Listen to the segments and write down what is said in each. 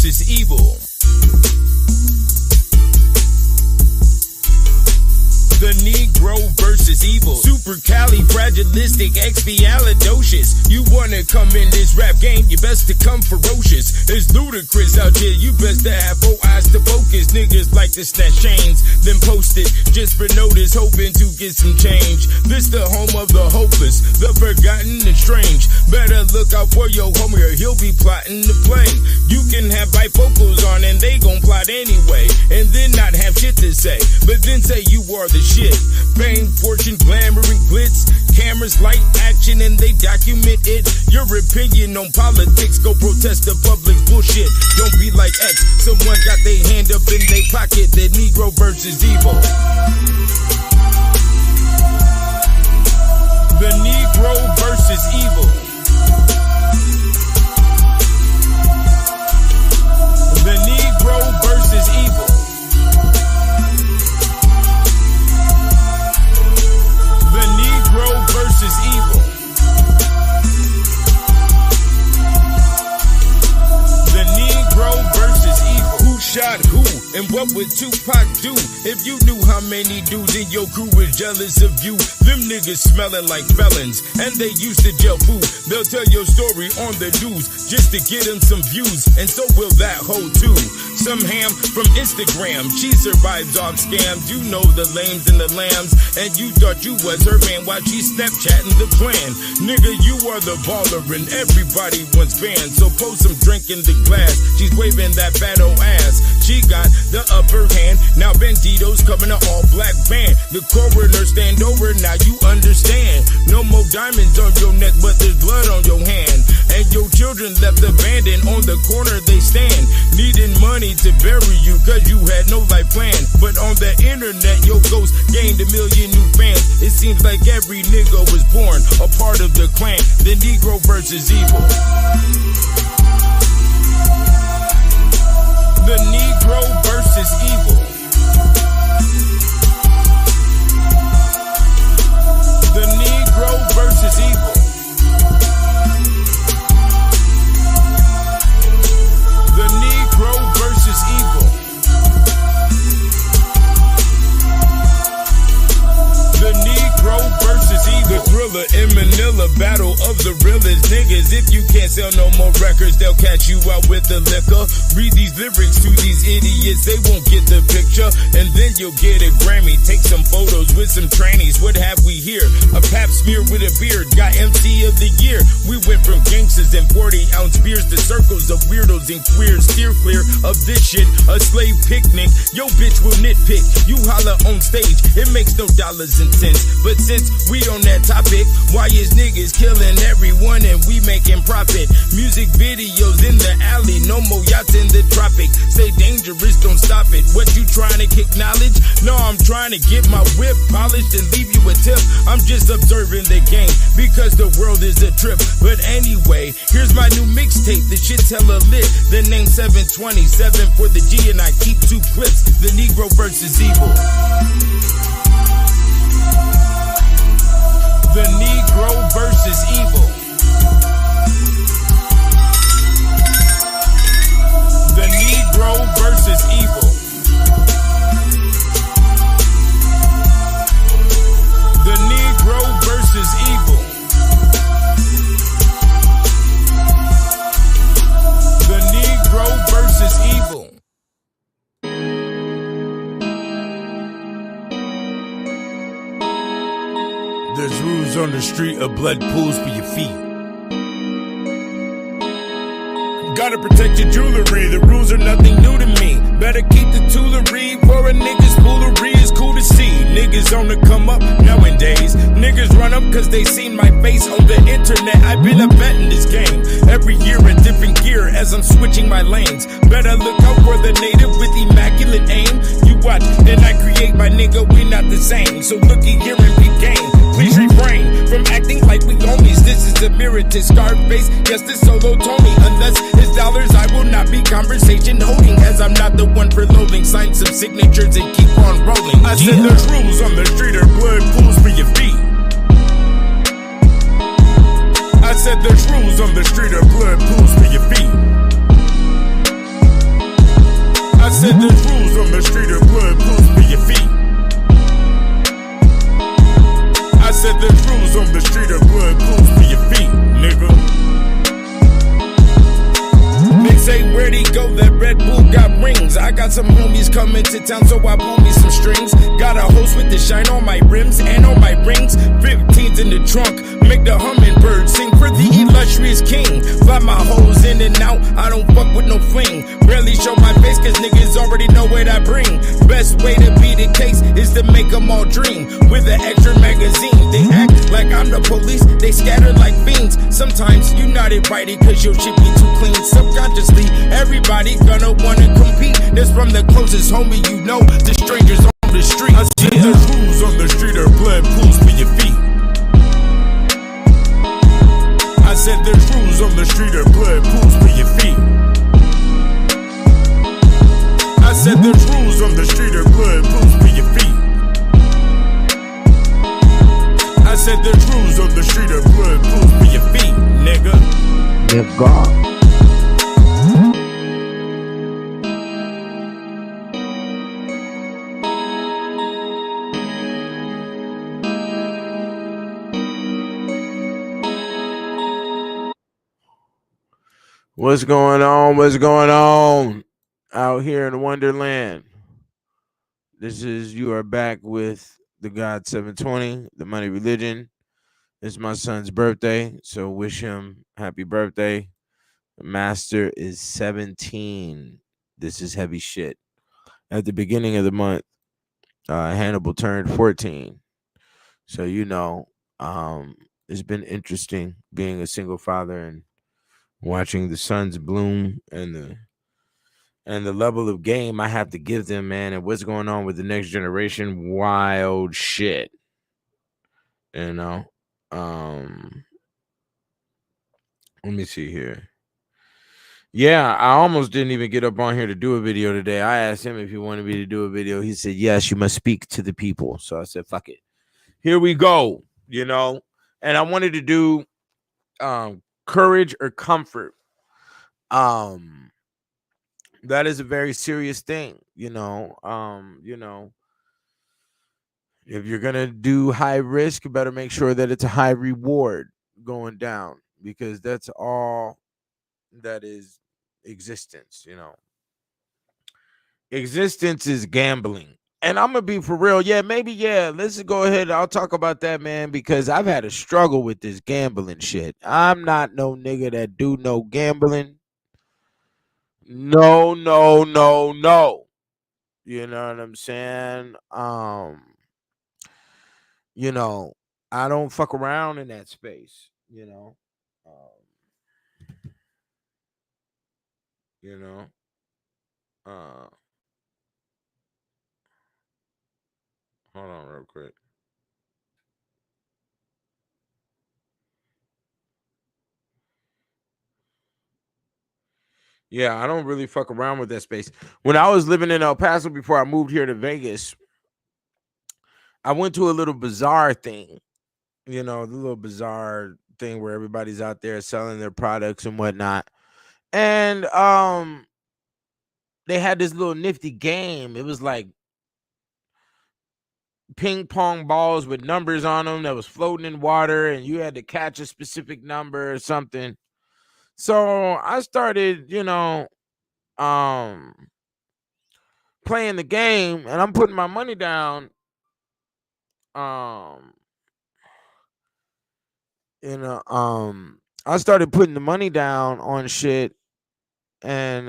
versus evil. The Negro versus evil. Supercalifragilisticexpialidocious. You wanna come in this rap game, you best to come ferocious. It's ludicrous out here, you best to have 4 eyes to focus. Niggas like to snatch chains, then post it just for notice, hoping to get some change. This the home of the hopeless, the forgotten and strange. Better look out for your homie or he'll be plotting to play. You can have bifocals on and they gon' plot anyway, and then not have shit to say, but then say you are the shit. Fame, fortune, glamour, and glitz. Cameras, light, action, and they document it. Your opinion on politics, go protest the public's bullshit. Don't be like X, someone got their hand up in their pocket. The Negro versus evil. The Negro versus evil. The Negro versus evil. The Negro versus evil. The Negro versus evil. Who shot who? And what would Tupac do if you knew how many dudes in your crew was jealous of you? Them niggas smelling like felons, and they used to jail food. They'll tell your story on the news just to get them some views, and so will that hoe too. Some ham from Instagram, she survives off scams. You know the lames and the lambs, and you thought you was her man while she Snapchatting the plan. Nigga, you are the baller and everybody wants fans, so pour some drink in the glass. She's waving that fat old ass. She got the upper hand. Now Bandito's coming to all black band. The coroner stand over, now you understand. No more diamonds on your neck, but there's blood on your hand. And your children left abandoned on the corner they stand, needing money to bury you cause you had no life plan. But on the internet your ghost gained 1 million new fans. It seems like every nigga was born a part of the clan. The Negro versus evil. The Negro versus evil. The Negro versus evil. The Negro versus evil. The Negro versus evil. The Thriller in Manila, battle of the realest niggas. If you can't sell no more records, they'll catch you out with the liquor. Read these lyrics to these idiots, they won't get the picture. And then you'll get a Grammy. Take some photos with some trannies. What have we here? A pap smear with a beard, got MC of the year. We went from gangsters and 40-ounce beers to circles of weirdos and queers. Steer clear of this shit, a slave picnic. Yo bitch will nitpick, you holler on stage. It makes no dollars and cents, but since we on that topic, why is niggas killing everyone and we making profit? Music videos in the alley, no more yachts in the tropic. Stay dangerous, don't stop it. What you trying to kick knowledge? No, I'm trying to get my whip polished and leave you a tip. I'm just observing the game because the world is a trip. But anyway, here's my new mixtape. The shit's hella lit. The name 727 for the G and I keep 2 clips. The Negro versus evil. The Negro versus evil. The Negro versus evil. The Negro versus evil. The Negro versus evil. There's rules on the street, a blood pools for your feet. Gotta protect your jewelry, the rules are nothing new to me. Better keep the toolery for a nigga's foolery. It's cool to see niggas on the come up nowadays. Niggas run up cause they seen my face on the internet. I've been a vet in this game. Every year a different gear as I'm switching my lanes. Better look out for the native with immaculate aim. You watch, then I create my nigga, we not the same. So looky here and be game. Please refrain from acting like we homies. This is a mirror to Scarface. Yes, this solo Tony. Unless it's dollars, I will not be conversation holding, as I'm not the one for loading. Sign some signatures and keep on rolling. I said there's rules on the street or blood pools for your feet. I said there's rules on the street or blood pools for your feet. said there's rules on the street or blood pools for your feet, nigga. They say where'd he go? That Red Bull got rings. I got some homies coming to town, so I pull me some strings. Got a host with the shine on my rims and on my rings. 15s in the trunk, make the hummingbird sing for the illustrious king. Fly my hoes in and out, I don't fuck with no fling. Barely show my face cause niggas already know what I bring. Best way to be the case is to make them all dream. With an extra magazine, they act like I'm the police, they scatter like fiends. Sometimes you not invited cause your shit be too clean. Subconsciously, everybody gonna wanna compete. This from the closest homie you know, the strangers on the street. I said there's rules on the street or blood pools for your feet. I said there's rules on the street or blood pools for your feet. I said there's rules on the street or blood pools for your feet. I said there's rules on the street or blood pools for your feet, nigga. Nigga. What's going on? What's going on out here in Wonderland? This is You Are Back with the God 720, the Money Religion. It's my son's birthday, so wish him happy birthday. The master is 17. This is heavy shit. At the beginning of the month, Hannibal turned 14. So, it's been interesting being a single father and watching the sons bloom and the level of game I have to give them, man, and what's going on with the next generation. Wild shit. Let me see here. Yeah, I almost didn't even get up on here to do a video today. I asked him if he wanted me to do a video. He said, yes, you must speak to the people. So I said, fuck it. Here we go, And I wanted to do courage or comfort. That is a very serious thing, if you're gonna do high risk, you better make sure that it's a high reward going down, because that's all that is existence. Existence is gambling. And I'm gonna be for real. Let's go ahead. I'll talk about that, man, because I've had a struggle with this gambling shit. I'm not no nigga that do no gambling. No. You know what I'm saying? I don't fuck around in that space, hold on real quick. Yeah, I don't really fuck around with that space. When I was living in El Paso before I moved here to Vegas, I went to a little bazaar thing, the little bazaar thing where everybody's out there selling their products and whatnot. And they had this little nifty game. It was like ping pong balls with numbers on them that was floating in water, and you had to catch a specific number or something. So I started, playing the game, and I'm putting my money down. I started putting the money down on shit, and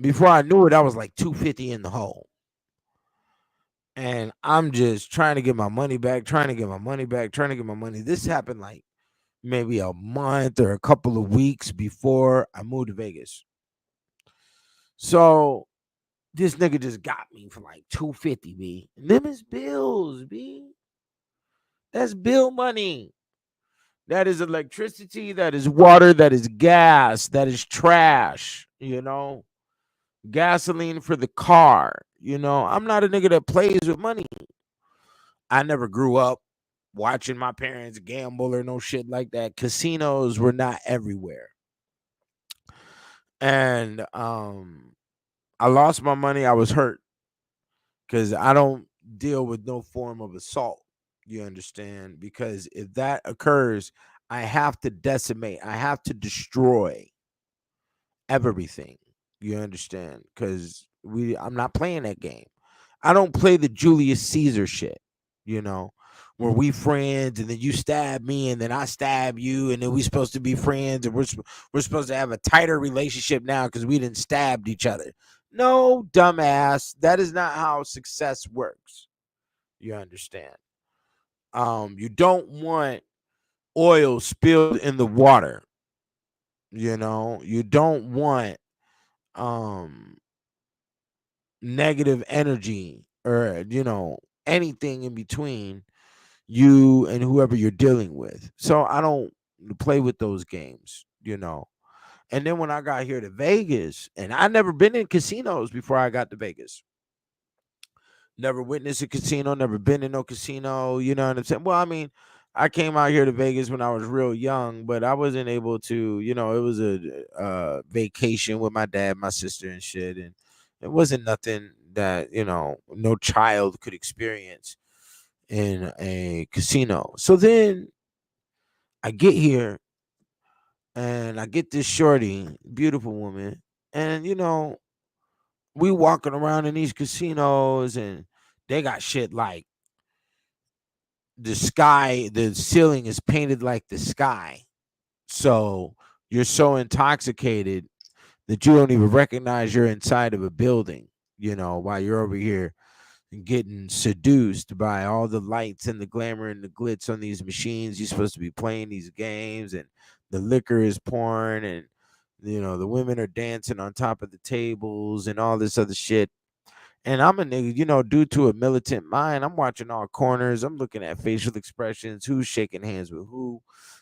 before I knew it, I was like 250 in the hole. And I'm just trying to get my money back, trying to get my money. This happened like maybe a month or a couple of weeks before I moved to Vegas. So this nigga just got me for like 250, B. And them is bills, B. That's bill money. That is electricity, that is water, that is gas, that is trash, gasoline for the car. I'm not a nigga that plays with money. I never grew up watching my parents gamble or no shit like that. Casinos were not everywhere. And I lost my money. I was hurt because I don't deal with no form of assault. You understand? Because if that occurs, I have to decimate, I have to destroy everything. You understand? Because I'm not playing that game. I don't play the Julius Caesar shit, you know, where we friends and then you stab me and then I stab you and then we supposed to be friends and we're supposed to have a tighter relationship now because we didn't stabbed each other. No, dumbass. That is not how success works. You understand? You don't want oil spilled in the water. You know, you don't want um negative energy or anything in between you and whoever you're dealing with. So I don't play with those games. And then when I got here to Vegas, and I never been in casinos before I got to Vegas. Never witnessed a casino, never been in no casino, you know what I'm saying? Well, I mean, I came out here to Vegas when I was real young, but I wasn't able to, it was a vacation with my dad, my sister and shit, and it wasn't nothing that, no child could experience in a casino. So then I get here and I get this shorty, beautiful woman, and we walking around in these casinos and they got shit like the ceiling is painted like the sky. So you're so intoxicated that you don't even recognize you're inside of a building, while you're over here getting seduced by all the lights and the glamour and the glitz on these machines. You're supposed to be playing these games and the liquor is pouring and the women are dancing on top of the tables and all this other shit. And I'm a nigga, due to a militant mind, I'm watching all corners. I'm looking at facial expressions, who's shaking hands with who,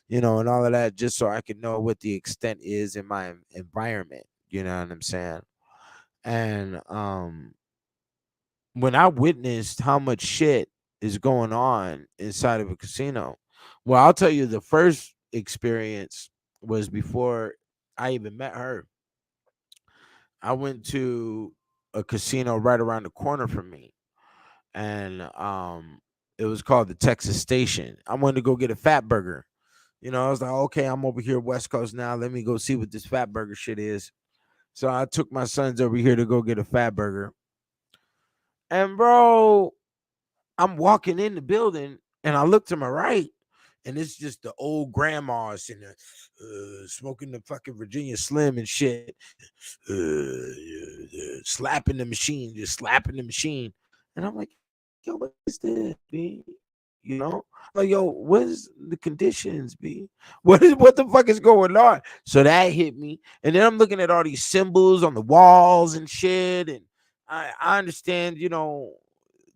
and all of that, just so I can know what the extent is in my environment. You know what I'm saying? And when I witnessed how much shit is going on inside of a casino, well, I'll tell you the first experience was before I even met her. I went to a casino right around the corner from me, and it was called the Texas Station. I wanted to go get a fat burger. I was like, okay, I'm over here West Coast now. Let me go see what this fat burger shit is. So I took my sons over here to go get a fat burger. And bro, I'm walking in the building and I look to my right and it's just the old grandmas and smoking the fucking Virginia Slim and shit, slapping the machine, just slapping the machine. And I'm like, yo, what is this, B? Like, yo, what is the conditions, B? What the fuck is going on? So that hit me. And then I'm looking at all these symbols on the walls and shit. And I understand,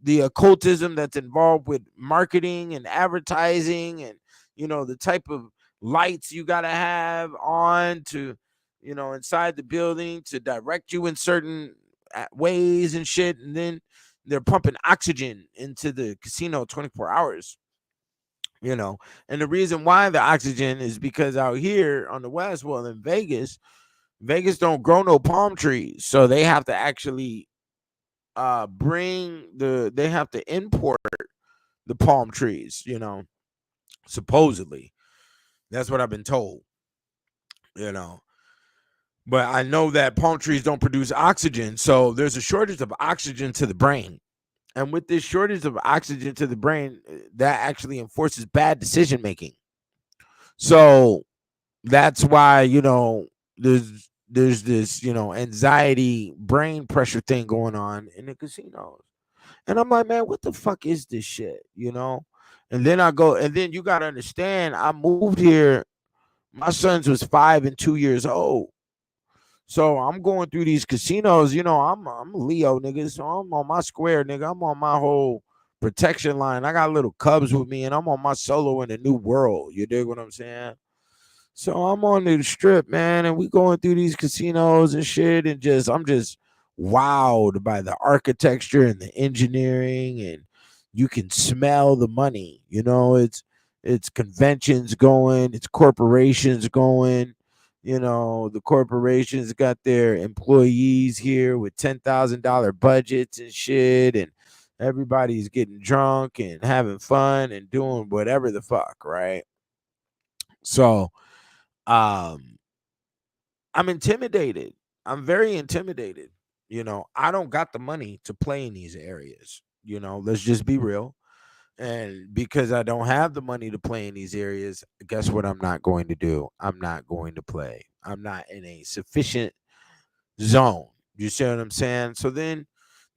the occultism that's involved with marketing and advertising and the type of lights you got to have on to inside the building to direct you in certain ways and shit. And then they're pumping oxygen into the casino 24 hours. And the reason why the oxygen is because out here on the West, well, in Vegas don't grow no palm trees, so they have to actually they have to import the palm trees, supposedly. That's what I've been told, you know. But I know that palm trees don't produce oxygen, so there's a shortage of oxygen to the brain. And with this shortage of oxygen to the brain, that actually enforces bad decision making. So that's why, there's this, anxiety brain pressure thing going on in the casinos. And I'm like, man, what the fuck is this shit? And then and then you got to understand, I moved here. My sons was 5 and 2 years old. So I'm going through these casinos, I'm a Leo, nigga. So I'm on my square, nigga. I'm on my whole protection line. I got little cubs with me and I'm on my solo in a new world. You dig what I'm saying? So I'm on the strip, man, and we going through these casinos and shit, and I'm just wowed by the architecture and the engineering, and you can smell the money. It's conventions going, it's corporations going. The corporations got their employees here with $10,000 budgets and shit, and Everybody's getting drunk and having fun and doing whatever the fuck, right? So, um, I'm intimidated. I'm very intimidated. I don't got the money to play in these areas. Let's just be real. And because I don't have the money to play in these areas, guess what I'm not going to do? I'm not going to play. I'm not in a sufficient zone. You see what I'm saying? So then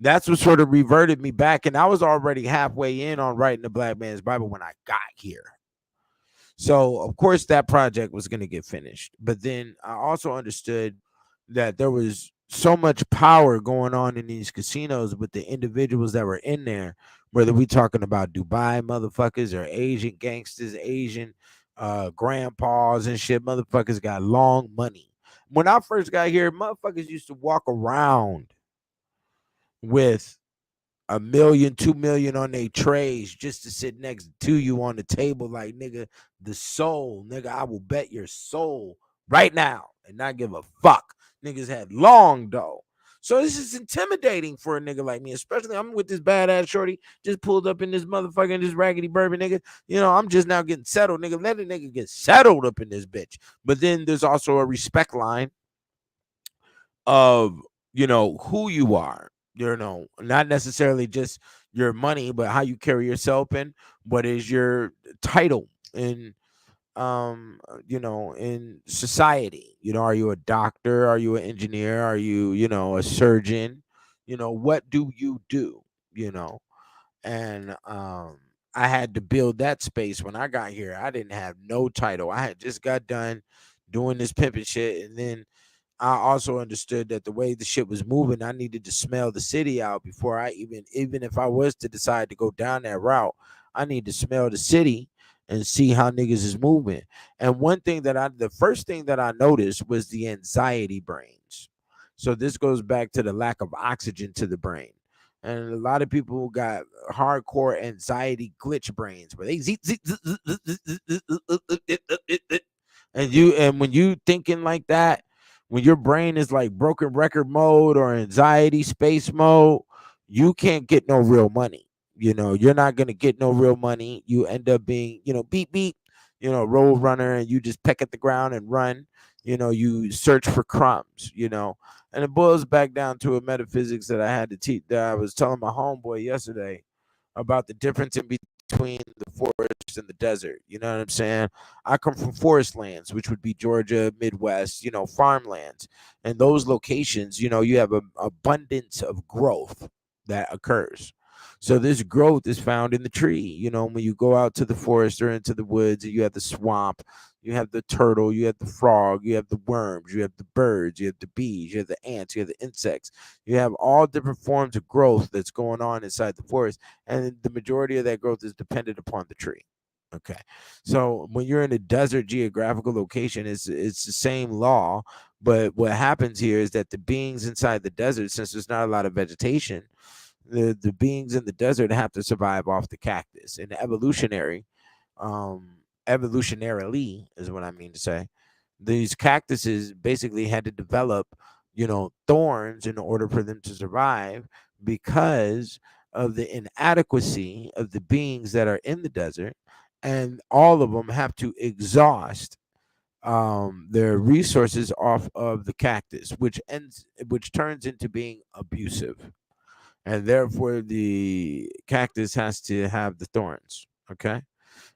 that's what sort of reverted me back. And I was already halfway in on writing the Black Man's Bible when I got here. So, of course, that project was going to get finished. But then I also understood that there was so much power going on in these casinos with the individuals that were in there, whether we talking about Dubai motherfuckers or Asian gangsters, Asian grandpas and shit. Motherfuckers got long money. When I first got here, motherfuckers used to walk around with a million, 2 million on their trays just to sit next to you on the table, like, nigga, the soul, nigga, I will bet your soul right now and not give a fuck. Niggas had long dough. So this is intimidating for a nigga like me, especially I'm with this badass shorty, just pulled up in this motherfucker, this raggedy bourbon nigga. I'm just now getting settled, nigga. Let a nigga get settled up in this bitch. But then there's also a respect line of who you are, not necessarily just your money, but how you carry yourself and what is your title in in society. Are you a doctor? Are you an engineer? Are you a surgeon? What do you do? you know and I had to build that space. When I got here, I didn't have no title. I had just got done doing this pimping shit, and then I also understood that the way the shit was moving, I needed to smell the city out before I even if I was to decide to go down that route, I need to smell the city and see how niggas is moving. And the first thing that I noticed was the anxiety brains. So this goes back to the lack of oxygen to the brain. And a lot of people got hardcore anxiety glitch brains where they and when you thinking like that, when your brain is like broken record mode or anxiety space mode, you can't get no real money. You're not gonna get no real money. You end up being, beep beep, road runner, and you just peck at the ground and run. You search for crumbs. And it boils back down to a metaphysics that I had to teach. That I was telling my homeboy yesterday about the difference in between the forest and the desert. You know what I'm saying? I come from forest lands, which would be Georgia, Midwest, farmlands. And those locations, you have an abundance of growth that occurs. So this growth is found in the tree. When you go out to the forest or into the woods, you have the swamp, you have the turtle, you have the frog, you have the worms, you have the birds, you have the bees, you have the ants, you have the insects. You have all different forms of growth that's going on inside the forest, and the majority of that growth is dependent upon the tree. Okay, so when you're in a desert geographical location, it's the same law, but what happens here is that the beings inside the desert, since there's not a lot of vegetation, the beings in the desert have to survive off the cactus. And um, evolutionarily is what I mean to say. These cactuses basically had to develop, thorns in order for them to survive because of the inadequacy of the beings that are in the desert, and all of them have to exhaust their resources off of the cactus, which turns into being abusive, and therefore the cactus has to have the thorns. Okay,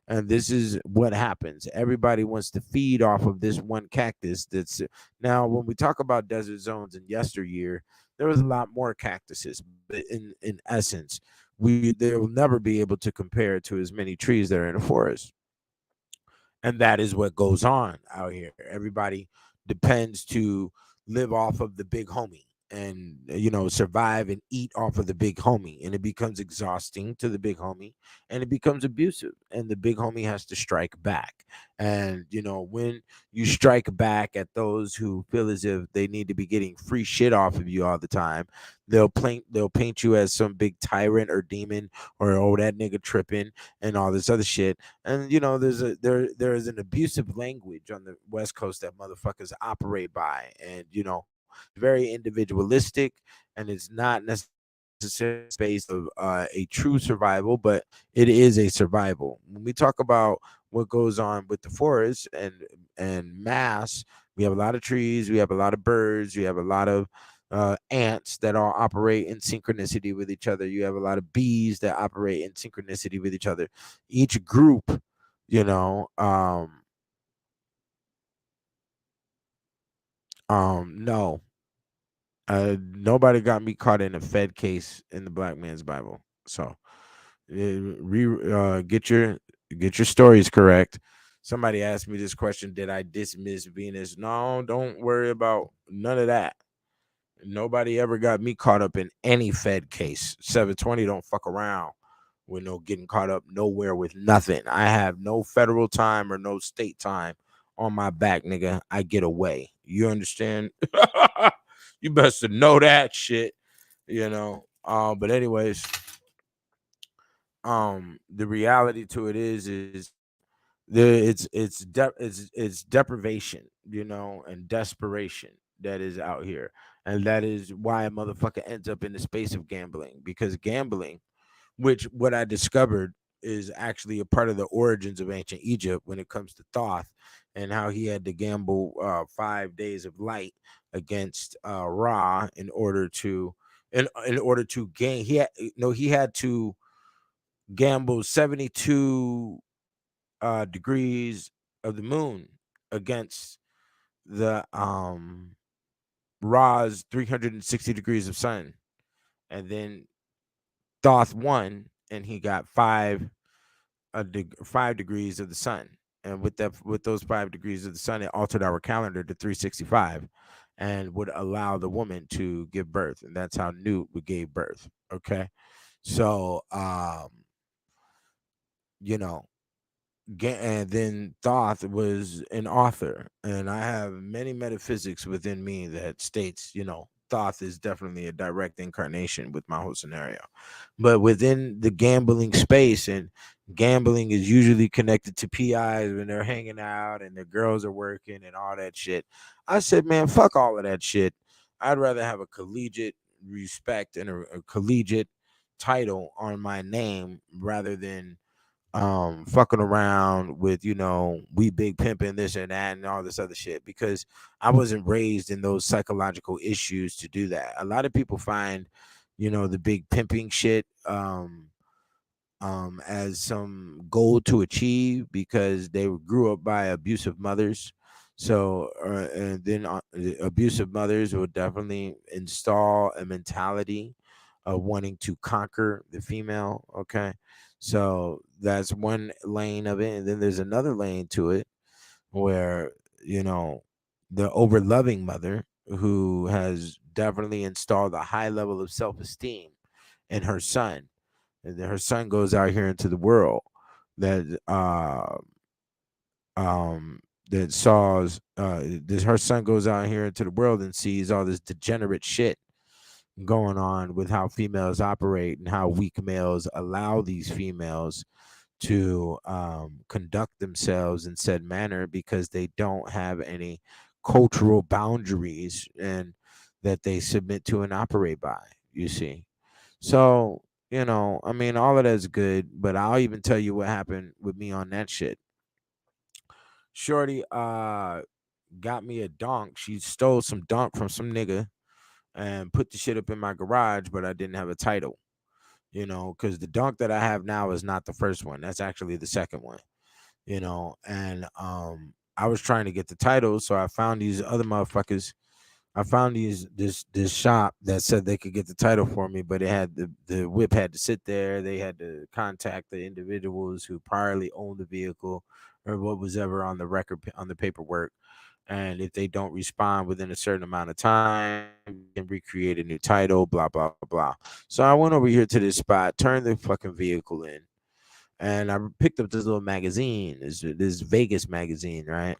and this is what happens. Everybody wants to feed off of this one cactus. That's now when we talk about desert zones in yesteryear, there was a lot more cactuses, but in essence, they will never be able to compare to as many trees that are in a forest. And that is what goes on out here. Everybody depends to live off of the big homie, and survive and eat off of the big homie, and it becomes exhausting to the big homie, and it becomes abusive, and the big homie has to strike back. And when you strike back at those who feel as if they need to be getting free shit off of you all the time, they'll paint you as some big tyrant or demon, or oh, that nigga tripping and all this other shit. And there is an abusive language on the West Coast that motherfuckers operate by, and very individualistic, and it's not necessarily necessarily a space of a true survival, but it is a survival. When we talk about what goes on with the forest and mass, we have a lot of trees, we have a lot of birds, we have a lot of ants that all operate in synchronicity with each other. You have a lot of bees that operate in synchronicity with each other. Each group, you know, no, nobody got me caught in a Fed case in the Black Man's Bible. So get your stories correct. Somebody asked me this question: did I dismiss Venus? No, don't worry about none of that. Nobody ever got me caught up in any Fed case. 720 don't fuck around with no getting caught up nowhere with nothing. I have no federal time or no state time on my back, nigga. I get away. You understand? You best to know that shit, you know. But anyways, the reality to it is it's deprivation, you know, and desperation that is out here, and that is why a motherfucker ends up in the space of gambling, because gambling, which what I discovered is actually a part of the origins of ancient Egypt when it comes to Thoth, and how he had to gamble 5 days of light against Ra in order to gain. He had to gamble 72 degrees of the moon against the Ra's 360 degrees of sun, and then Thoth won, and he got 5 degrees of the sun. And with those 5 degrees of the sun, it altered our calendar to 365, and would allow the woman to give birth, and that's how Newt gave birth. Okay, so you know, and then Thoth was an author, and I have many metaphysics within me that states, you know, Thoth is definitely a direct incarnation with my whole scenario. But within the gambling space, and gambling is usually connected to PIs when they're hanging out and the girls are working and all that shit. I said, man, fuck all of that shit. I'd rather have a collegiate respect and a collegiate title on my name rather than fucking around with, you know, we big pimping this and that and all this other shit, because I wasn't raised in those psychological issues to do that. A lot of people find, you know, the big pimping shit as some goal to achieve because they grew up by abusive mothers. So and then the abusive mothers will definitely install a mentality of wanting to conquer the female. Okay, so that's one lane of it, and then there's another lane to it where, you know, the over loving mother who has definitely installed a high level of self-esteem in her son, and then her son goes out here into the world that um that saws this her son goes out here into the world and sees all this degenerate shit going on with how females operate and how weak males allow these females to conduct themselves in said manner because they don't have any cultural boundaries and that they submit to and operate by, you see. So, you know, I mean, all of that's good, but I'll even tell you what happened with me on that shit. Shorty got me a donk. She stole some donk from some nigga and put the shit up in my garage, but I didn't have a title, you know, because the donk that I have now is not the first one. That's actually the second one, you know. And I was trying to get the title, so I found these other motherfuckers. I found this shop that said they could get the title for me, but it had the whip had to sit there. They had to contact the individuals who priorly owned the vehicle or what was ever on the record on the paperwork. And if they don't respond within a certain amount of time, you can recreate a new title, blah, blah, blah. So I went over here to this spot, turned the fucking vehicle in, and I picked up this little magazine, this Vegas magazine, right?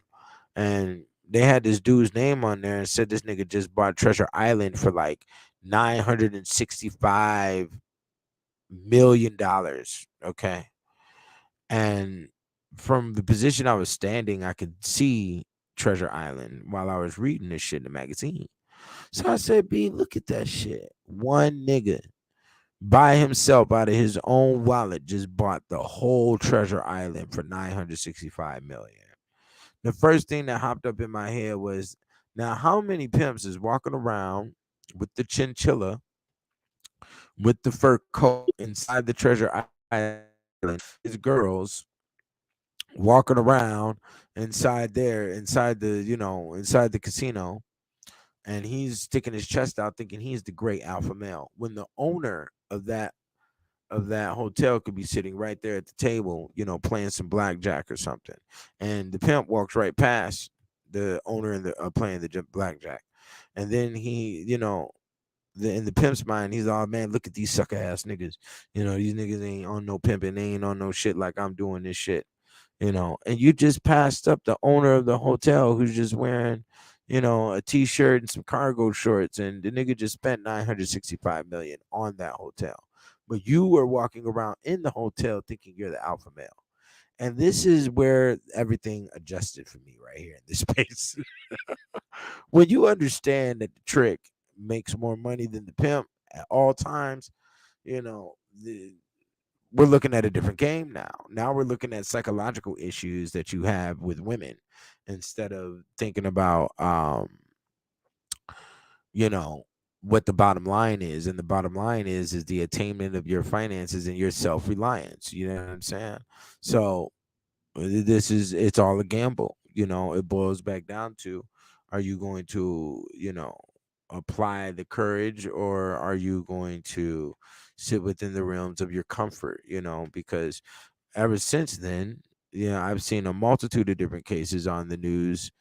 And they had this dude's name on there and said this nigga just bought Treasure Island for like $965 million. Okay. And from the position I was standing, I could see Treasure Island while I was reading this shit in the magazine. So I said, B, look at that shit. One nigga by himself out of his own wallet just bought the whole treasure island for 965 million. The first thing that hopped up in my head was, now how many pimps is walking around with the chinchilla, with the fur coat inside the treasure island, his girls walking around inside there, inside the, inside the casino, and he's sticking his chest out thinking he's the great alpha male, when the owner of that hotel could be sitting right there at the table, playing some blackjack or something. And the pimp walks right past the owner and the playing the blackjack. And then he, in the pimp's mind, he's all, man, look at these sucker ass niggas. These niggas ain't on no pimping, they ain't on no shit like I'm doing this shit. And you just passed up the owner of the hotel who's just wearing, a t-shirt and some cargo shorts, and the nigga just spent 965 million on that hotel. But you were walking around in the hotel thinking you're the alpha male. And this is where everything adjusted for me right here in this space. When you understand that the trick makes more money than the pimp at all times, you know, the, we're looking at a different game now. Now we're looking at psychological issues that you have with women instead of thinking about you know what the bottom line is. And the bottom line is the attainment of your finances and your self-reliance. You know what I'm saying? So it's all a gamble. It boils back down to, are you going to apply the courage, or are you going to sit within the realms of your comfort? Because ever since then, I've seen a multitude of different cases on the news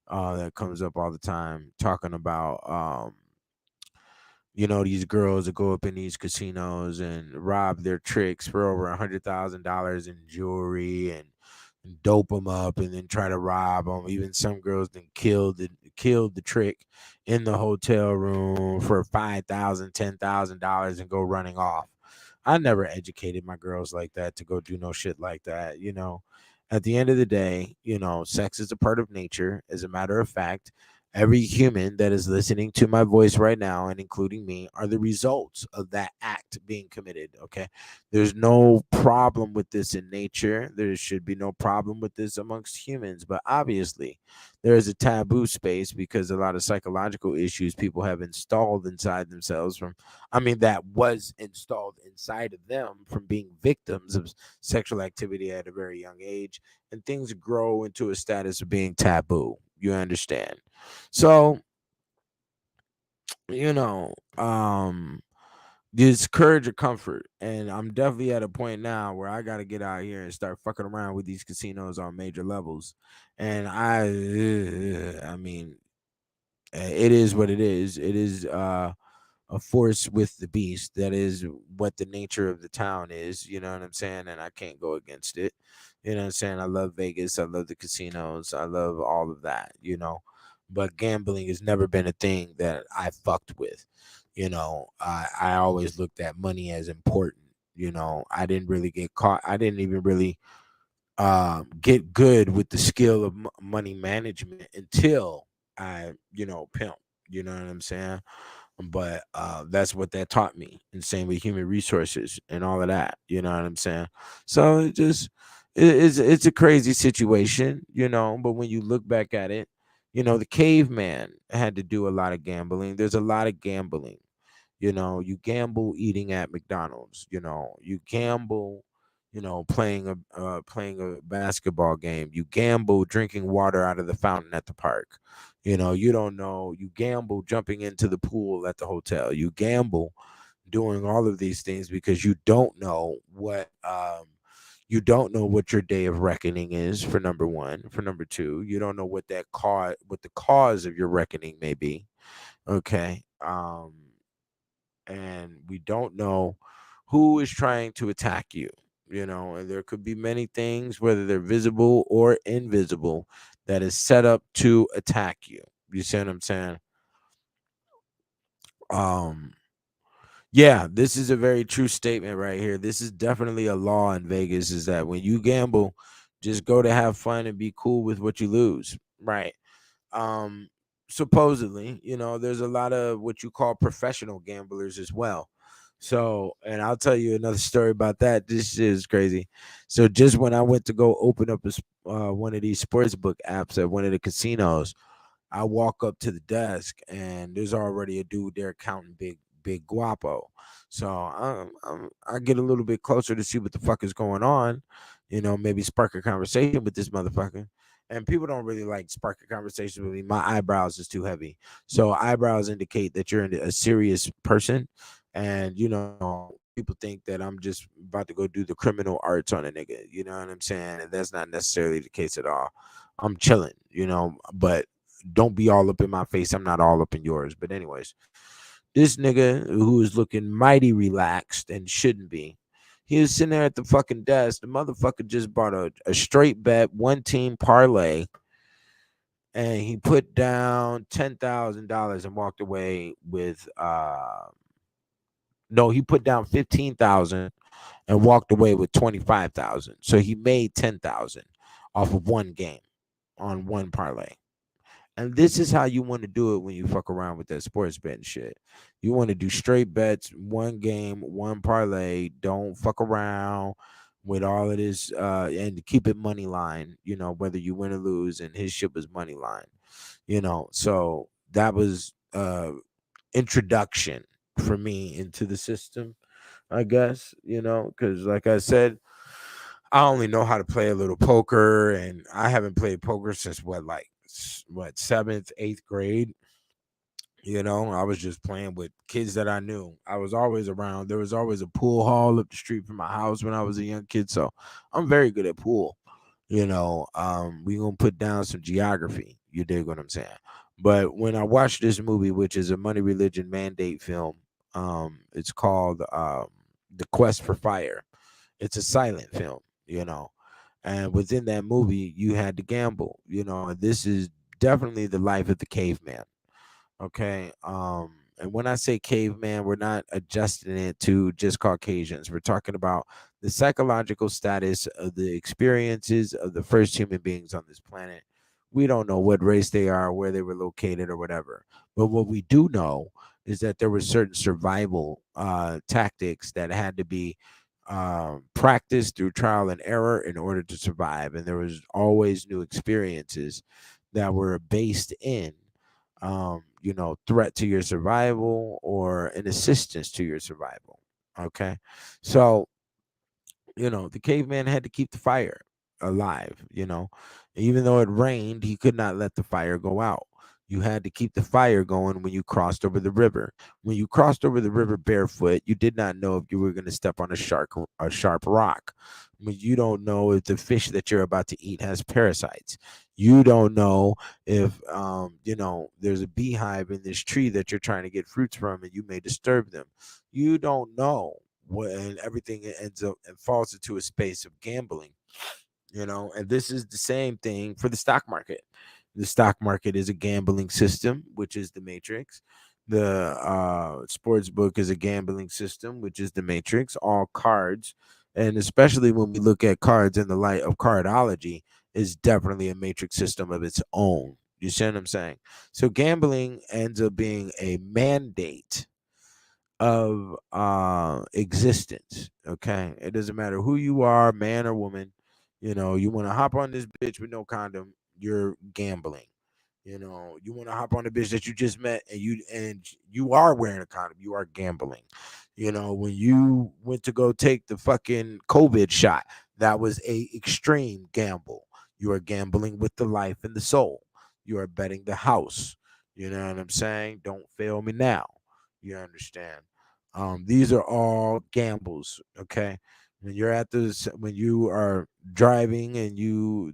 that comes up all the time, talking about these girls that go up in these casinos and rob their tricks for over $100,000 in jewelry, and dope them up, and then try to rob them. Even some girls then killed the trick in the hotel room for $5,000, $10,000, and go running off. I never educated my girls like that to go do no shit like that. At the end of the day, sex is a part of nature. As a matter of fact, every human that is listening to my voice right now, and including me, are the results of that act being committed. Okay. There's no problem with this in nature. There should be no problem with this amongst humans. But obviously, there is a taboo space because a lot of psychological issues people have installed inside themselves that was installed inside of them from being victims of sexual activity at a very young age. And things grow into a status of being taboo. You understand? So, you know, um, this courage or comfort. And I'm definitely at a point now where I got to get out here and start fucking around with these casinos on major levels. And I mean, it is what it is. It is a force with the beast. That is what the nature of the town is. You know what I'm saying? And I can't go against it. You know what I'm saying? I love Vegas. I love the casinos. I love all of that, But gambling has never been a thing that I fucked with. I always looked at money as important. I didn't really get caught. I didn't even really get good with the skill of money management until I, pimp. You know what I'm saying? But that's what that taught me. And same with human resources and all of that. You know what I'm saying? So it's a crazy situation, But when you look back at it, the caveman had to do a lot of gambling. There's a lot of gambling. You gamble eating at McDonald's. You gamble, playing a basketball game. You gamble drinking water out of the fountain at the park. You don't know. You gamble jumping into the pool at the hotel. You gamble doing all of these things because you don't know what your day of reckoning is, for number one. For number two, you don't know what the cause of your reckoning may be. Okay. And we don't know who is trying to attack you. And there could be many things, whether they're visible or invisible, that is set up to attack you. You see what I'm saying? um yeah, this is a very true statement right here. This is definitely a law in Vegas, is that when you gamble, just go to have fun and be cool with what you lose, right? um Supposedly, there's a lot of what you call professional gamblers as well. So, and I'll tell you another story about that. This shit is crazy. So, just when I went to go open up one of these sports book apps at one of the casinos, I walk up to the desk and there's already a dude there counting big guapo. So I get a little bit closer to see what the fuck is going on, maybe spark a conversation with this motherfucker. And people don't really like spark a conversation with me. My eyebrows is too heavy. So eyebrows indicate that you're a serious person. And people think that I'm just about to go do the criminal arts on a nigga. You know what I'm saying? And that's not necessarily the case at all. I'm chilling, but don't be all up in my face. I'm not all up in yours. But anyways, this nigga who is looking mighty relaxed and shouldn't be, he was sitting there at the fucking desk. The motherfucker just bought a straight bet, one team parlay, and he put down $10,000 and walked away with no, he put down 15,000 and walked away with 25,000. So he made 10,000 off of one game on one parlay. And this is how you want to do it when you fuck around with that sports betting shit. You want to do straight bets, one game, one parlay. Don't fuck around with all of this and keep it money line, whether you win or lose. And his shit was money line, So that was introduction for me into the system, I guess, because like I said, I only know how to play a little poker, and I haven't played poker since seventh, eighth grade. I was just playing with kids that I knew. I was always around. There was always a pool hall up the street from my house when I was a young kid, so I'm very good at pool. We gonna put down some geography. You dig what I'm saying? But when I watched this movie, which is a money religion mandate film, it's called The Quest for Fire. It's a silent film, and within that movie, you had to gamble, and this is definitely the life of the caveman. Okay. And when I say caveman, we're not adjusting it to just Caucasians. We're talking about the psychological status of the experiences of the first human beings on this planet. We don't know what race they are, where they were located, or whatever. But what we do know is that there were certain survival tactics that had to be practiced through trial and error in order to survive. And there was always new experiences that were based in threat to your survival or an assistance to your survival. Okay. So, the caveman had to keep the fire alive, even though it rained, he could not let the fire go out. You had to keep the fire going when you crossed over the river. When you crossed over the river barefoot, you did not know if you were going to step on a sharp rock. You don't know if the fish that you're about to eat has parasites. You don't know if there's a beehive in this tree that you're trying to get fruits from and you may disturb them. You don't know and everything ends up and falls into a space of gambling, and this is the same thing for the stock market. The stock market is a gambling system, which is the matrix. The sports book is a gambling system, which is the matrix. All cards, and especially when we look at cards in the light of cardology, is definitely a matrix system of its own. You see what I'm saying? So gambling ends up being a mandate of existence. Okay, it doesn't matter who you are, man or woman. You want to hop on this bitch with no condom, you're gambling. You want to hop on a bitch that you just met and you are wearing a condom, you are gambling. When you went to go take the fucking COVID shot, that was a extreme gamble. You are gambling with the life and the soul. You are betting the house. You know what I'm saying? Don't fail me now. You understand? These are all gambles. Okay. When you are driving and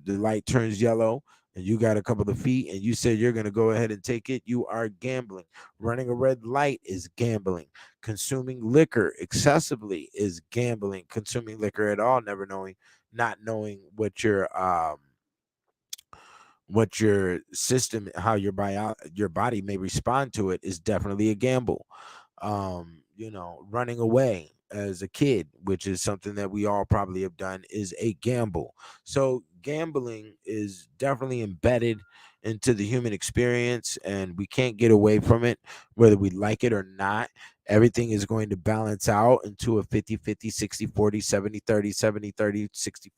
the light turns yellow and you got a couple of feet and you said you're going to go ahead and take it, you are gambling. Running a red light is gambling. Consuming liquor excessively is gambling. Consuming liquor at all, not knowing what your system, how your body may respond to it, is definitely a gamble. Running away as a kid, which is something that we all probably have done, is a gamble. So gambling is definitely embedded into the human experience, and we can't get away from it, whether we like it or not. Everything is going to balance out into a 50-50, 60-40, 70-30, 70-30,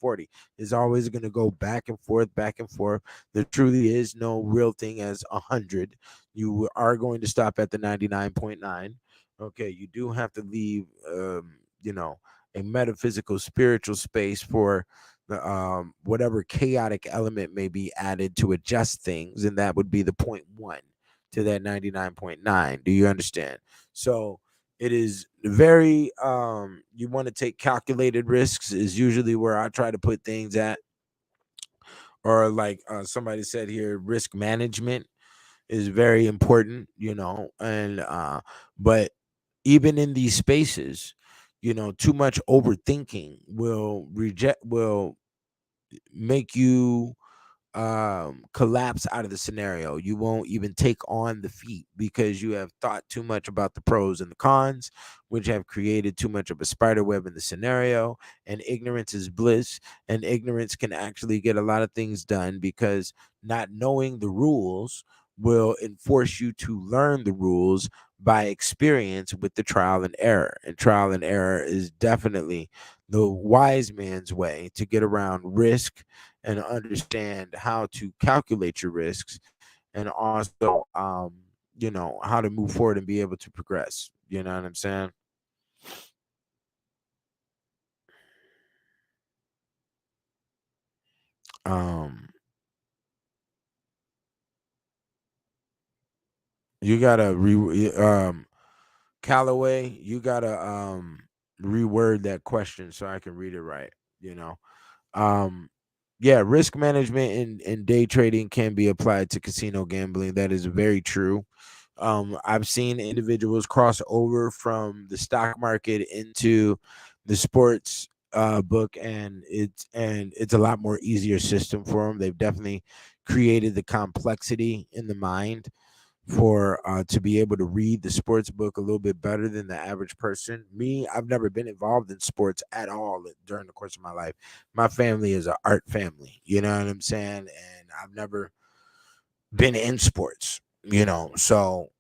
60-40. It's always going to go back and forth, back and forth. There truly is no real thing as 100. You are going to stop at the 99.9. Okay, you do have to leave, you know, a metaphysical, spiritual space for the whatever chaotic element may be added to adjust things, and that would be the point one to that 99.9. Do you understand? So it is very you want to take calculated risks is usually where I try to put things at, or like somebody said here, risk management is very important, and but even in these spaces, too much overthinking will make you collapse out of the scenario. You won't even take on the feat because you have thought too much about the pros and the cons, which have created too much of a spider web in the scenario. And ignorance is bliss, and ignorance can actually get a lot of things done because not knowing the rules will enforce you to learn the rules by experience with the trial and error. And trial and error is definitely the wise man's way to get around risk and understand how to calculate your risks, and also how to move forward and be able to progress. You know what I'm saying? um you gotta Callaway, you gotta reword that question so I can read it right. you know um yeah, risk management in day trading can be applied to casino gambling. That is very true. I've seen individuals cross over from the stock market into the sports book, and it's a lot more easier system for them. They've definitely created the complexity in the mind for to be able to read the sports book a little bit better than the average person. Me, I've never been involved in sports at all during the course of my life. My family is an art family, you know what I'm saying? And I've never been in sports, so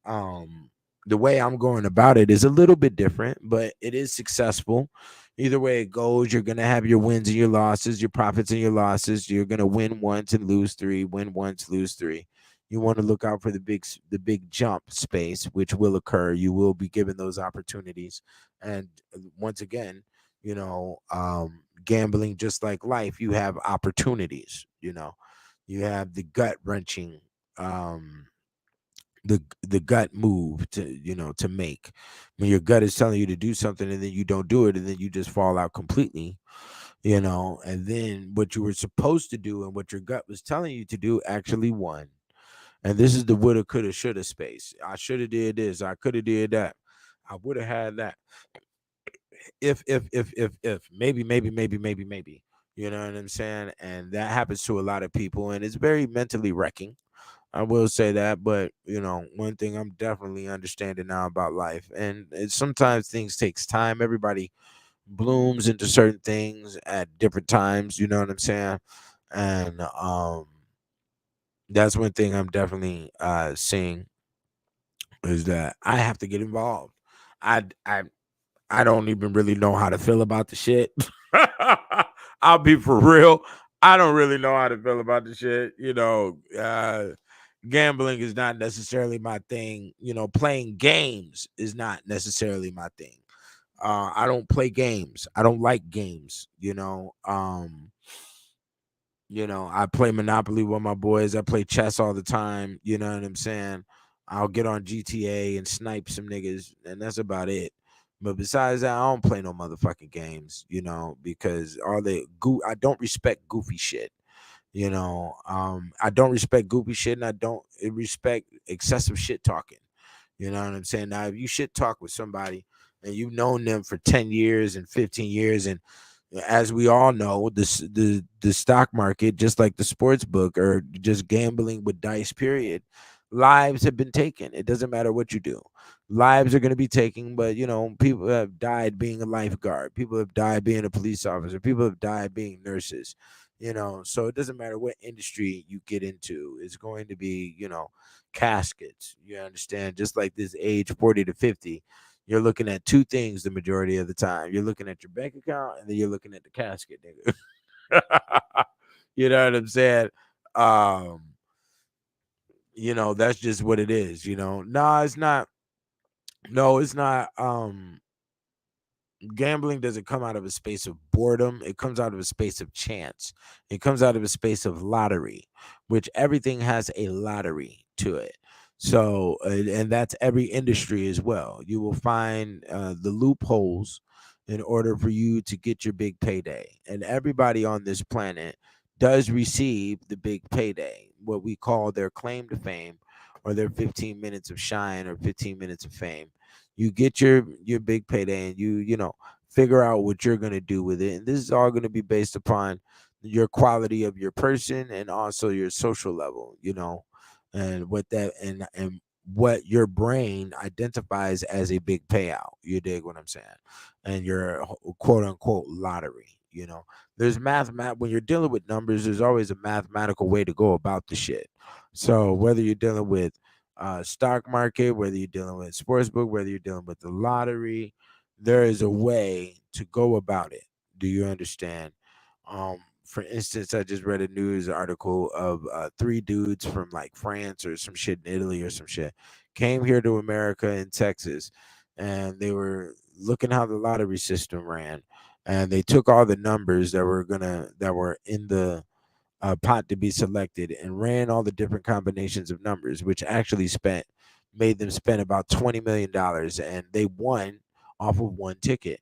the way I'm going about it is a little bit different, but it is successful. Either way it goes, you're going to have your wins and your losses, your profits and your losses. You're going to win once and lose three, win once, lose three. You want to look out for the big jump space, which will occur. You will be given those opportunities. And once again, gambling, just like life, you have opportunities. You have the gut wrenching, um the gut move to make when your gut is telling you to do something and then you don't do it, and then you just fall out completely. And then what you were supposed to do and what your gut was telling you to do actually won. And this is the woulda, coulda, shoulda space. I should have did this, I could have did that, I would have had that, if maybe. You know what I'm saying? And that happens to a lot of people, and it's very mentally wrecking. I will say that. But one thing I'm definitely understanding now about life, and sometimes things takes time. Everybody blooms into certain things at different times. You know what I'm saying? And that's one thing I'm definitely seeing, is that I have to get involved. I I I don't even really know how to feel about the shit. I'll be for real. I don't really know how to feel about the shit. Gambling is not necessarily my thing. Playing games is not necessarily my thing. I don't play games. I don't like games. I play Monopoly with my boys. I play chess all the time. You know what I'm saying? I'll get on GTA and snipe some niggas, and that's about it. But besides that, I don't play no motherfucking games, because I don't respect goofy shit. I don't respect goofy shit, and I don't respect excessive shit talking. You know what I'm saying? Now, if you shit talk with somebody and you've known them for 10 years and 15 years, and as we all know, the stock market, just like the sports book, or just gambling with dice, period, lives have been taken. It doesn't matter what you do. Lives are going to be taken, but people have died being a lifeguard. People have died being a police officer. People have died being nurses. So it doesn't matter what industry you get into, it's going to be, caskets. You understand? Just like this age 40 to 50, you're looking at two things the majority of the time. You're looking at your bank account and then you're looking at the casket, nigga. You know what I'm saying? Um, that's just what it is, Nah, it's not. No, it's not. Gambling doesn't come out of a space of boredom. It comes out of a space of chance. It comes out of a space of lottery, which everything has a lottery to it. So, and that's every industry as well. You will find the loopholes in order for you to get your big payday. And everybody on this planet does receive the big payday, what we call their claim to fame, or their 15 minutes of shine, or 15 minutes of fame. You get your big payday, and you figure out what you're going to do with it, and this is all going to be based upon your quality of your person, and also your social level, and what your brain identifies as a big payout. You dig what I'm saying? And your quote unquote lottery. There's when you're dealing with numbers, there's always a mathematical way to go about the shit. So whether you're dealing with stock market, whether you're dealing with sportsbook, whether you're dealing with the lottery, there is a way to go about it. Do you understand? For instance, I just read a news article of three dudes from like France or some shit in Italy or some shit came here to America in Texas, and they were looking how the lottery system ran, and they took all the numbers that were in the pot to be selected, and ran all the different combinations of numbers, which actually made them spend about $20 million, and they won off of one ticket.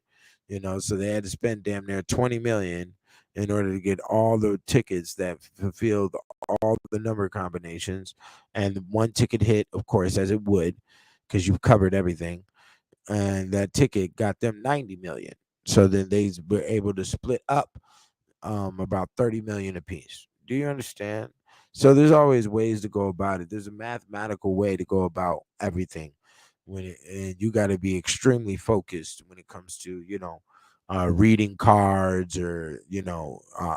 So they had to spend damn near 20 million in order to get all the tickets that fulfilled all the number combinations. And one ticket hit, of course, as it would, because you've covered everything. And that ticket got them 90 million. So then they were able to split up about 30 million apiece. Do you understand? So there's always ways to go about it. There's a mathematical way to go about everything. And you got to be extremely focused when it comes to reading cards, or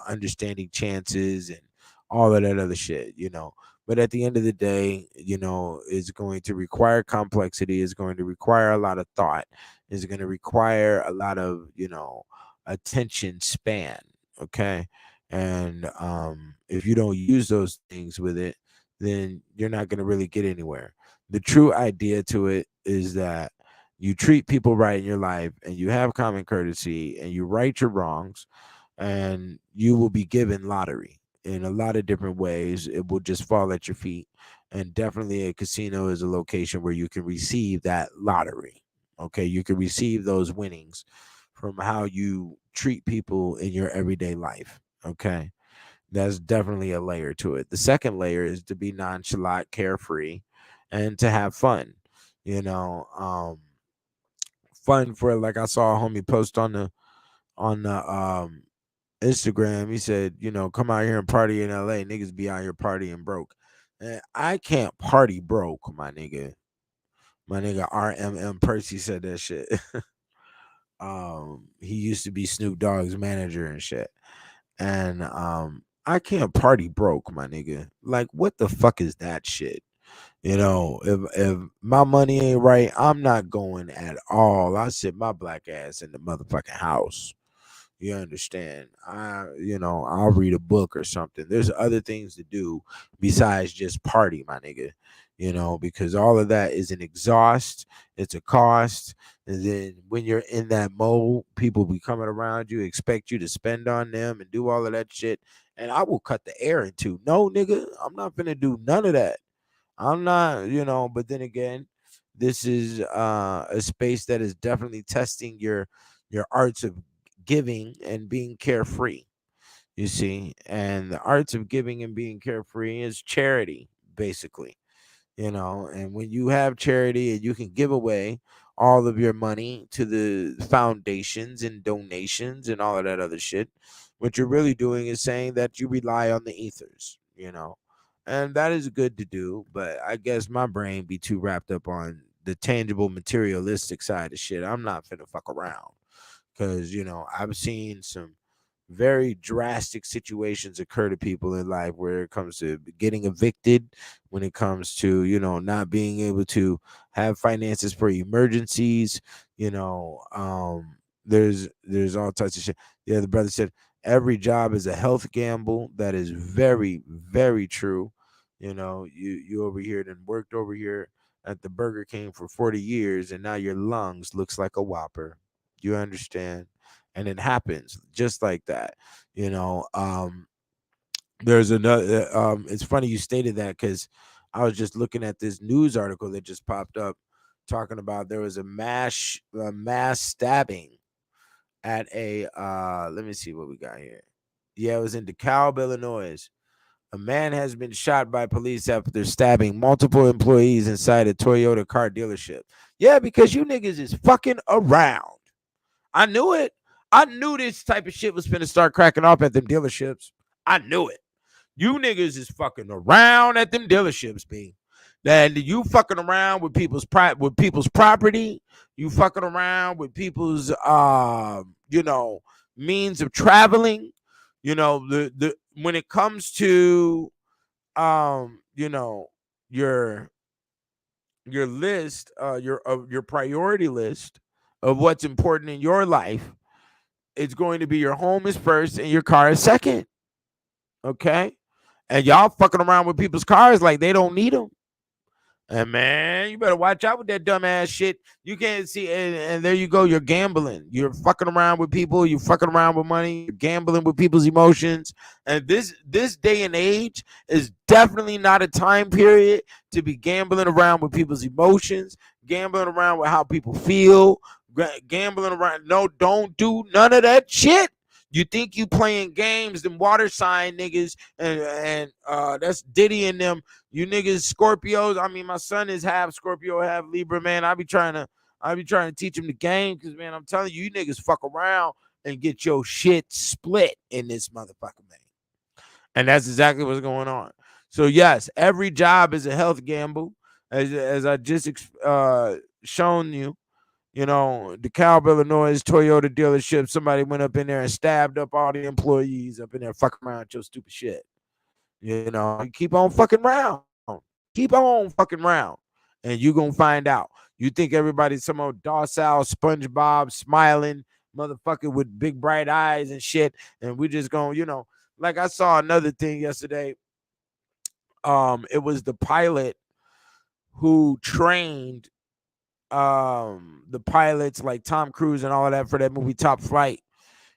understanding chances and all of that other shit. But at the end of the day, it's going to require complexity. It's going to require a lot of thought. It's going to require a lot of attention span. Okay. And if you don't use those things with it, then you're not going to really get anywhere. The true idea to it is that you treat people right in your life, and you have common courtesy, and you right your wrongs, and you will be given lottery in a lot of different ways. It will just fall at your feet. And definitely a casino is a location where you can receive that lottery. Okay. You can receive those winnings from how you treat people in your everyday life. Okay. That's definitely a layer to it. The second layer is to be nonchalant, carefree, and to have fun. You know, fun for, like, I saw a homie post on the Instagram. He said, come out here and party in LA. Niggas be out here partying broke. And I can't party broke, my nigga. My nigga RMM Percy said that shit. He used to be Snoop Dogg's manager and shit. And I can't party broke, my nigga. Like, what the fuck is that shit? If my money ain't right, I'm not going at all. I sit my black ass in the motherfucking house. You understand? I'll read a book or something. There's other things to do besides just party, my nigga. Because all of that is an exhaust, it's a cost. And then when you're in that mode, people be coming around you, expect you to spend on them and do all of that shit. And I will cut the air in two. No, nigga, I'm not gonna do none of that. I'm not, but then again, this is a space that is definitely testing your arts of giving and being carefree. You see, and the arts of giving and being carefree is charity, basically. And when you have charity and you can give away all of your money to the foundations and donations and all of that other shit, what you're really doing is saying that you rely on the ethers. And that is good to do, but I guess my brain be too wrapped up on the tangible materialistic side of shit. I'm not finna fuck around, because I've seen some very drastic situations occur to people in life where it comes to getting evicted, when it comes to, not being able to have finances for emergencies, there's all types of shit. Yeah, the brother said every job is a health gamble. That is very, very true. You over here and worked over here at the Burger King for 40 years and now your lungs looks like a Whopper. You understand? And it happens just like that. You know, there's another it's funny you stated that because I was just looking at this news article that just popped up talking about there was a mass stabbing at a let me see what we got here. Yeah, it was in DeKalb, Illinois. A man has been shot by police after stabbing multiple employees inside a Toyota car dealership. Yeah, because you niggas is fucking around. I knew it. I knew this type of shit was finna start cracking off at them dealerships. I knew it. You niggas is fucking around at them dealerships, B. That you fucking around with people's property. You fucking around with people's means of traveling. The when it comes to your list, your priority list of what's important in your life, it's going to be your home is first and your car is second. Okay? And y'all fucking around with people's cars like they don't need them. And man, you better watch out with that dumbass shit. You can't see, and there you go. You're gambling. You're fucking around with people. You're fucking around with money. You're gambling with people's emotions. And this day and age is definitely not a time period to be gambling around with people's emotions, gambling around with how people feel, gambling around. No, don't do none of that shit. You think you playing games, them water sign niggas, and that's Diddy and them. You niggas Scorpios. I mean, my son is half Scorpio, half Libra, man. I be trying to teach him the game because, man, I'm telling you, you niggas fuck around and get your shit split in this motherfucker, man. And that's exactly what's going on. So yes, every job is a health gamble, as I just shown you. DeKalb, Illinois Toyota dealership. Somebody went up in there and stabbed up all the employees up in there fucking around with your stupid shit. You keep on fucking round. Keep on fucking round. And you gonna find out. You think everybody's some old docile SpongeBob smiling motherfucker with big bright eyes and shit. And we just gonna, like I saw another thing yesterday. It was the pilot who trained the pilots like Tom Cruise and all of that for that movie Top Flight.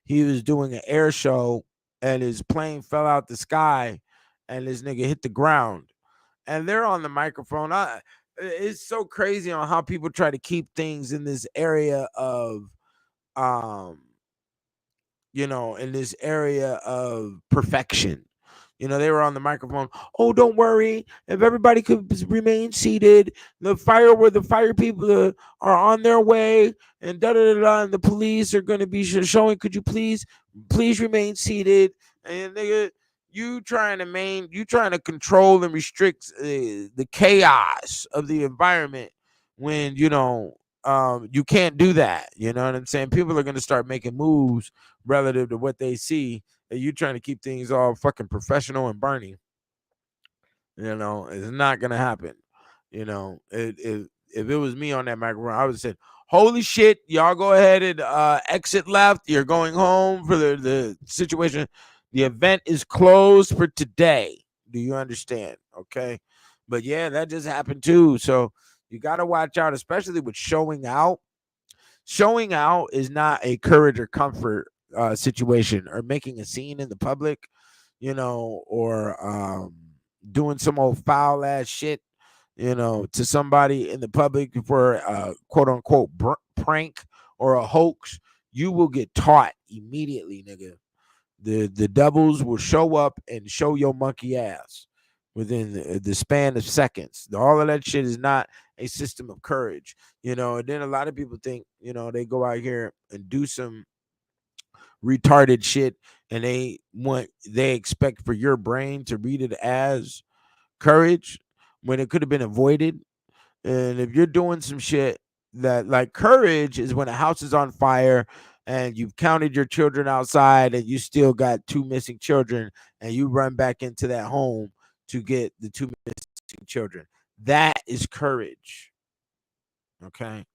He was doing an air show and his plane fell out the sky and this nigga hit the ground. And they're on the microphone. It's so crazy on how people try to keep things in this area of um in this area of perfection. They were on the microphone. Oh, don't worry. If everybody could remain seated, the fire people are on their way, and da da da da. And the police are going to be showing. Could you please remain seated? And nigga, you trying to control and restrict the chaos of the environment when you can't do that. You know what I'm saying? People are going to start making moves relative to what they see. And you trying to keep things all fucking professional and Bernie. It's not gonna happen. If it was me on that microphone, I would have said, "Holy shit, y'all go ahead and exit left. You're going home for the situation. The event is closed for today. Do you understand? Okay." But yeah, that just happened too. So you got to watch out, especially with showing out. Showing out is not a courage or comfort situation, or making a scene in the public, or doing some old foul ass shit, to somebody in the public for a quote unquote prank or a hoax. You will get taught immediately, nigga. The devils will show up and show your monkey ass within the span of seconds. All of that shit is not a system of courage, and then a lot of people think, they go out here and do some retarded shit and they expect for your brain to read it as courage when it could have been avoided. And if you're doing some shit that, like, courage is when a house is on fire and you've counted your children outside and you still got 2 missing children, and you run back into that home to get the 2 missing children. That is courage. Okay.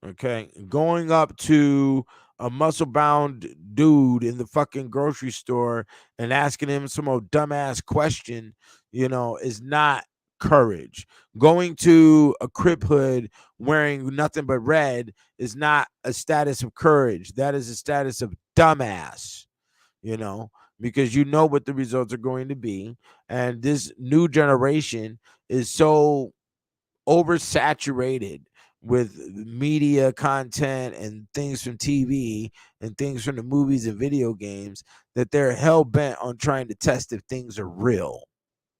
Okay. Going up to a muscle bound dude in the fucking grocery store and asking him some old dumbass question, is not courage. Going to a Crip hood wearing nothing but red is not a status of courage. That is a status of dumbass, you know, because you know what the results are going to be. And this new generation is so oversaturated with media content and things from TV and things from the movies and video games that they're hell bent on trying to test if things are real,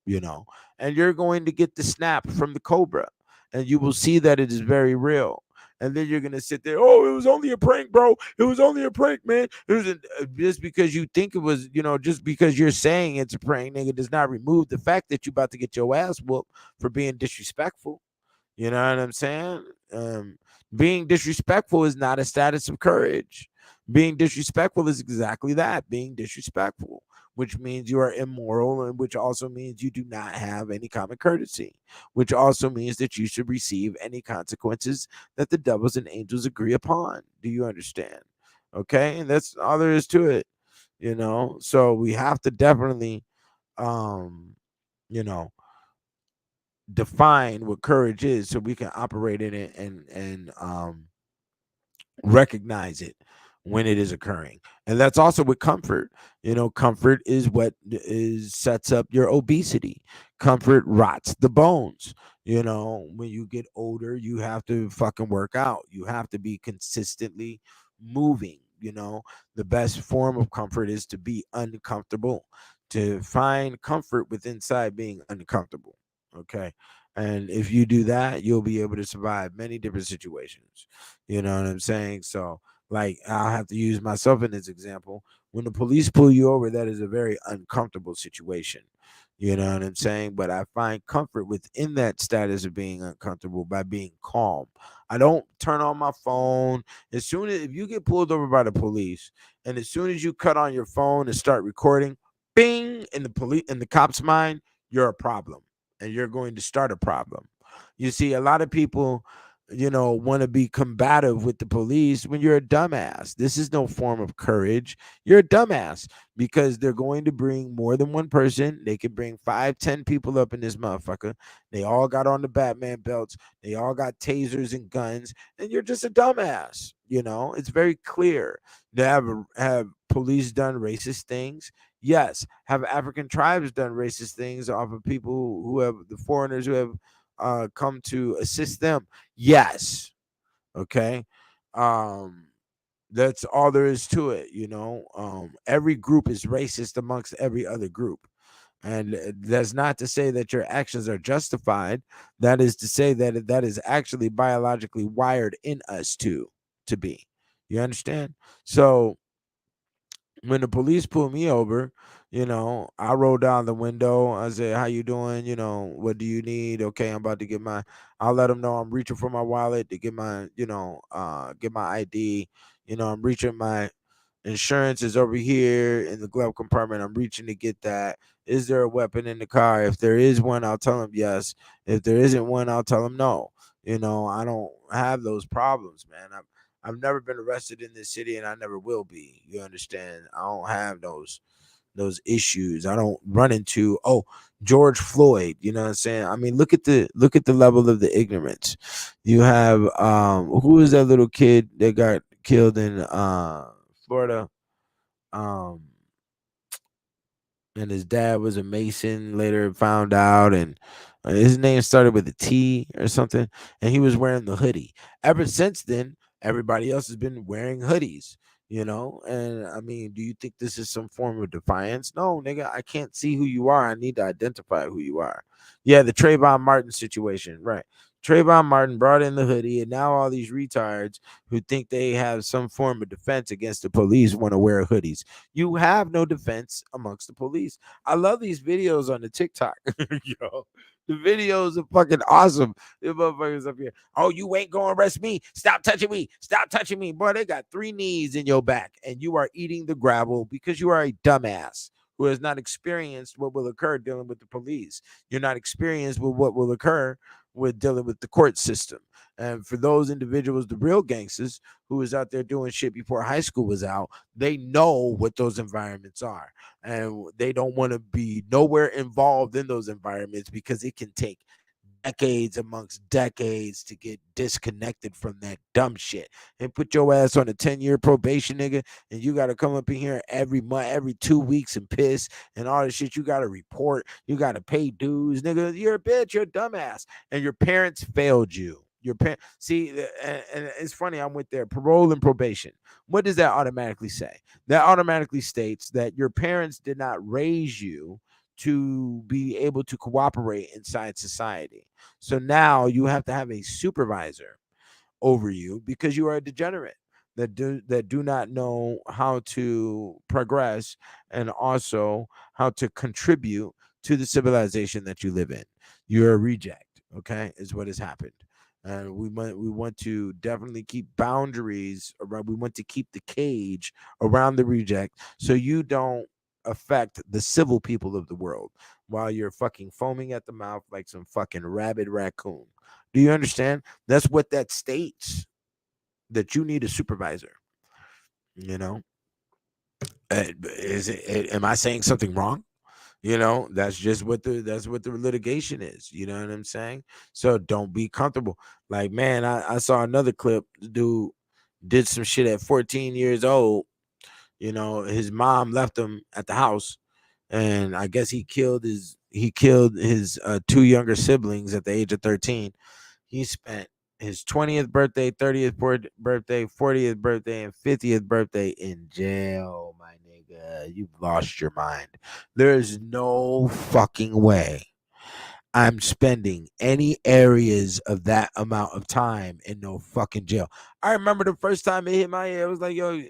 you know. And you're going to get the snap from the Cobra, and you will see that it is very real. And then you're gonna sit there. Oh, it was only a prank, bro. It was only a prank, man. It was just because you think it was, just because you're saying it's a prank, nigga, does not remove the fact that you're about to get your ass whooped for being disrespectful. You know what I'm saying? Being disrespectful is not a status of courage. Being disrespectful is exactly that, being disrespectful, which means you are immoral, and which also means you do not have any common courtesy, which also means that you should receive any consequences that the devils and angels agree upon. Do you understand? Okay. And that's all there is to it, So we have to definitely, um, you know, define what courage is so we can operate in it and recognize it when it is occurring. And that's also with comfort. Comfort is what is sets up your obesity. Comfort rots the bones. When you get older, you have to fucking work out. You have to be consistently moving. The best form of comfort is to be uncomfortable, to find comfort with inside being uncomfortable. Okay. And if you do that, you'll be able to survive many different situations. You know what I'm saying? So, like, I'll have to use myself in this example. When the police pull you over, that is a very uncomfortable situation. You know what I'm saying? But I find comfort within that status of being uncomfortable by being calm. I don't turn on my phone. As soon as if you get pulled over by the police, and as soon as you cut on your phone and start recording, bing, in the cop's mind, you're a problem, and you're going to start a problem. You see, a lot of people, want to be combative with the police when you're a dumbass. This is no form of courage. You're a dumbass because they're going to bring more than one person. They could bring 5, 10 people up in this motherfucker. They all got on the Batman belts. They all got tasers and guns, and you're just a dumbass. It's very clear. Have police done racist things? Yes. Have African tribes done racist things off of people who have the foreigners who have come to assist them? Yes. Okay. Um, that's all there is to it. Every group is racist amongst every other group. And that's not to say that your actions are justified. That is to say that is actually biologically wired in us to be. You understand? So when the police pulled me over, I rolled down the window. I said, "How you doing? What do you need?" Okay, I'm about to get my. I'll let them know I'm reaching for my wallet to get my, get my ID. I'm reaching my insurance is over here in the glove compartment. I'm reaching to get that. Is there a weapon in the car? If there is one, I'll tell them yes. If there isn't one, I'll tell them no. I don't have those problems, man. I've never been arrested in this city, and I never will be. You understand? I don't have those issues. I don't run into George Floyd. You know what I'm saying? I mean, look at the level of the ignorance. You have who is that little kid that got killed in Florida? Um, and his dad was a Mason. Later found out, and his name started with a T or something, and he was wearing the hoodie. Ever since then, everybody else has been wearing hoodies. And I mean, do you think this is some form of defiance? No, nigga, I can't see who you are. I need to identify who you are. Yeah, the Trayvon Martin situation, right? Trayvon Martin brought in the hoodie, and now all these retards who think they have some form of defense against the police want to wear hoodies. You have no defense amongst the police. I love these videos on the TikTok, yo. The videos are fucking awesome. The motherfuckers up here. Oh, you ain't gonna arrest me. Stop touching me. Stop touching me. Boy, they got 3 knees in your back, and you are eating the gravel because you are a dumbass who has not experienced what will occur dealing with the police. You're not experienced with what will occur with dealing with the court system. And for those individuals, the real gangsters who was out there doing shit before high school was out, they know what those environments are. And they don't want to be nowhere involved in those environments because it can take decades amongst decades to get disconnected from that dumb shit and put your ass on a 10-year probation, nigga. And you got to come up in here every month, every 2 weeks and piss and all the shit. You got to report, you got to pay dues, nigga. You're a bitch, you're a dumbass. And your parents failed you. Your parents, see, and it's funny, I went there, parole and probation. What does that automatically say? That automatically states that your parents did not raise you to be able to cooperate inside society. So now you have to have a supervisor over you because you are a degenerate that do not know how to progress and also how to contribute to the civilization that you live in. You're a reject, okay? Is what has happened. And we want to definitely keep boundaries around. We want to keep the cage around the reject so you don't affect the civil people of the world while you're fucking foaming at the mouth like some fucking rabid raccoon. Do you understand? That's what that states, that you need a supervisor. You know, am I saying something wrong? That's what the litigation is. You know what I'm saying? So don't be comfortable. Like, man, I saw another clip. The dude did some shit at 14 years old. His mom left him at the house, and I guess he killed his 2 younger siblings at the age of 13. He spent his 20th birthday, 30th birthday, 40th birthday, and 50th birthday in jail, my nigga. You've lost your mind. There's no fucking way I'm spending any areas of that amount of time in no fucking jail. I remember the first time it hit my head, I was like, yo,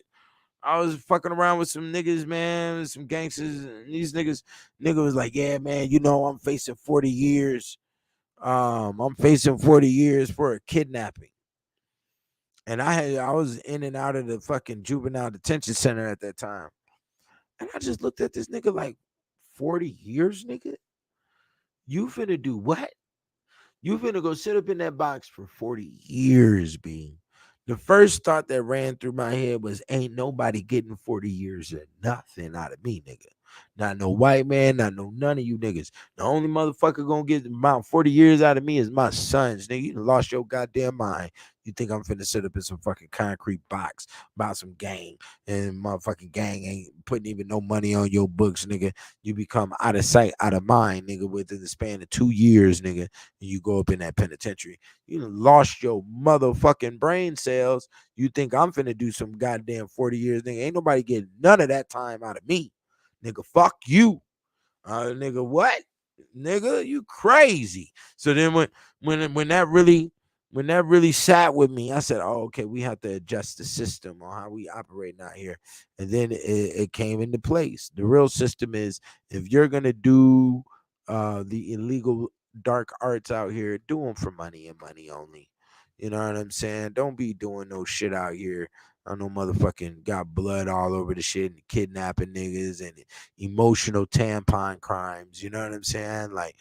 I was fucking around with some niggas, man, some gangsters, and these nigga was like, yeah, man, I'm facing 40 years. I'm facing 40 years for a kidnapping. And I was in and out of the fucking juvenile detention center at that time. And I just looked at this nigga like, 40 years, nigga? You finna do what? You finna go sit up in that box for 40 years, B. The first thought that ran through my head was, ain't nobody getting 40 years of nothing out of me, nigga. Not no white man, not no none of you niggas. The only motherfucker gonna get about 40 years out of me is my sons, nigga. You done lost your goddamn mind. You think I'm finna sit up in some fucking concrete box about some gang, and motherfucking gang ain't putting even no money on your books, nigga. You become out of sight, out of mind, nigga, within the span of 2 years, nigga, and you go up in that penitentiary. You done lost your motherfucking brain cells. You think I'm finna do some goddamn 40 years, nigga. Ain't nobody getting none of that time out of me. Nigga, fuck you. Nigga, what? Nigga, you crazy. So then when that really sat with me, I said, oh, okay, we have to adjust the system on how we operate out here. And then it came into place. The real system is, if you're gonna do the illegal dark arts out here, do them for money and money only. You know what I'm saying? Don't be doing no shit out here. I know motherfucking got blood all over the shit and kidnapping niggas and emotional tampon crimes. You know what I'm saying? Like,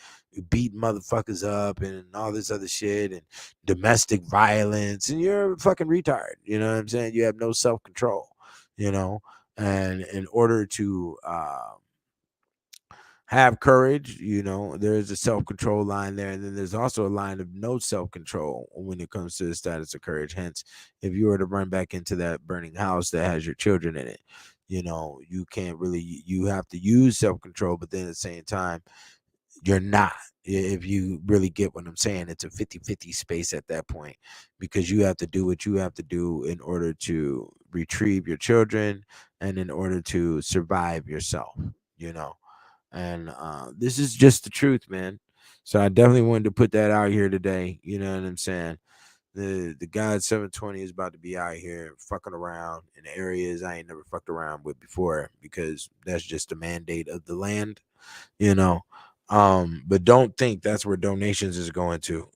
beat motherfuckers up and all this other shit and domestic violence. And you're a fucking retard. You know what I'm saying? You have no self control, you know? And in order to, have courage, there's a self-control line there, and then there's also a line of no self-control when it comes to the status of courage. Hence, if you were to run back into that burning house that has your children in it, you can't really, you have to use self-control, but then at the same time, you're not. If you really get what I'm saying, it's a 50-50 space at that point, because you have to do what you have to do in order to retrieve your children and in order to survive yourself, you know and this is just the truth, man. So I definitely wanted to put that out here today. You know what I'm saying? The God 720 is about to be out here fucking around in areas I ain't never fucked around with before, because that's just the mandate of the land, you know. But don't think that's where donations is going to.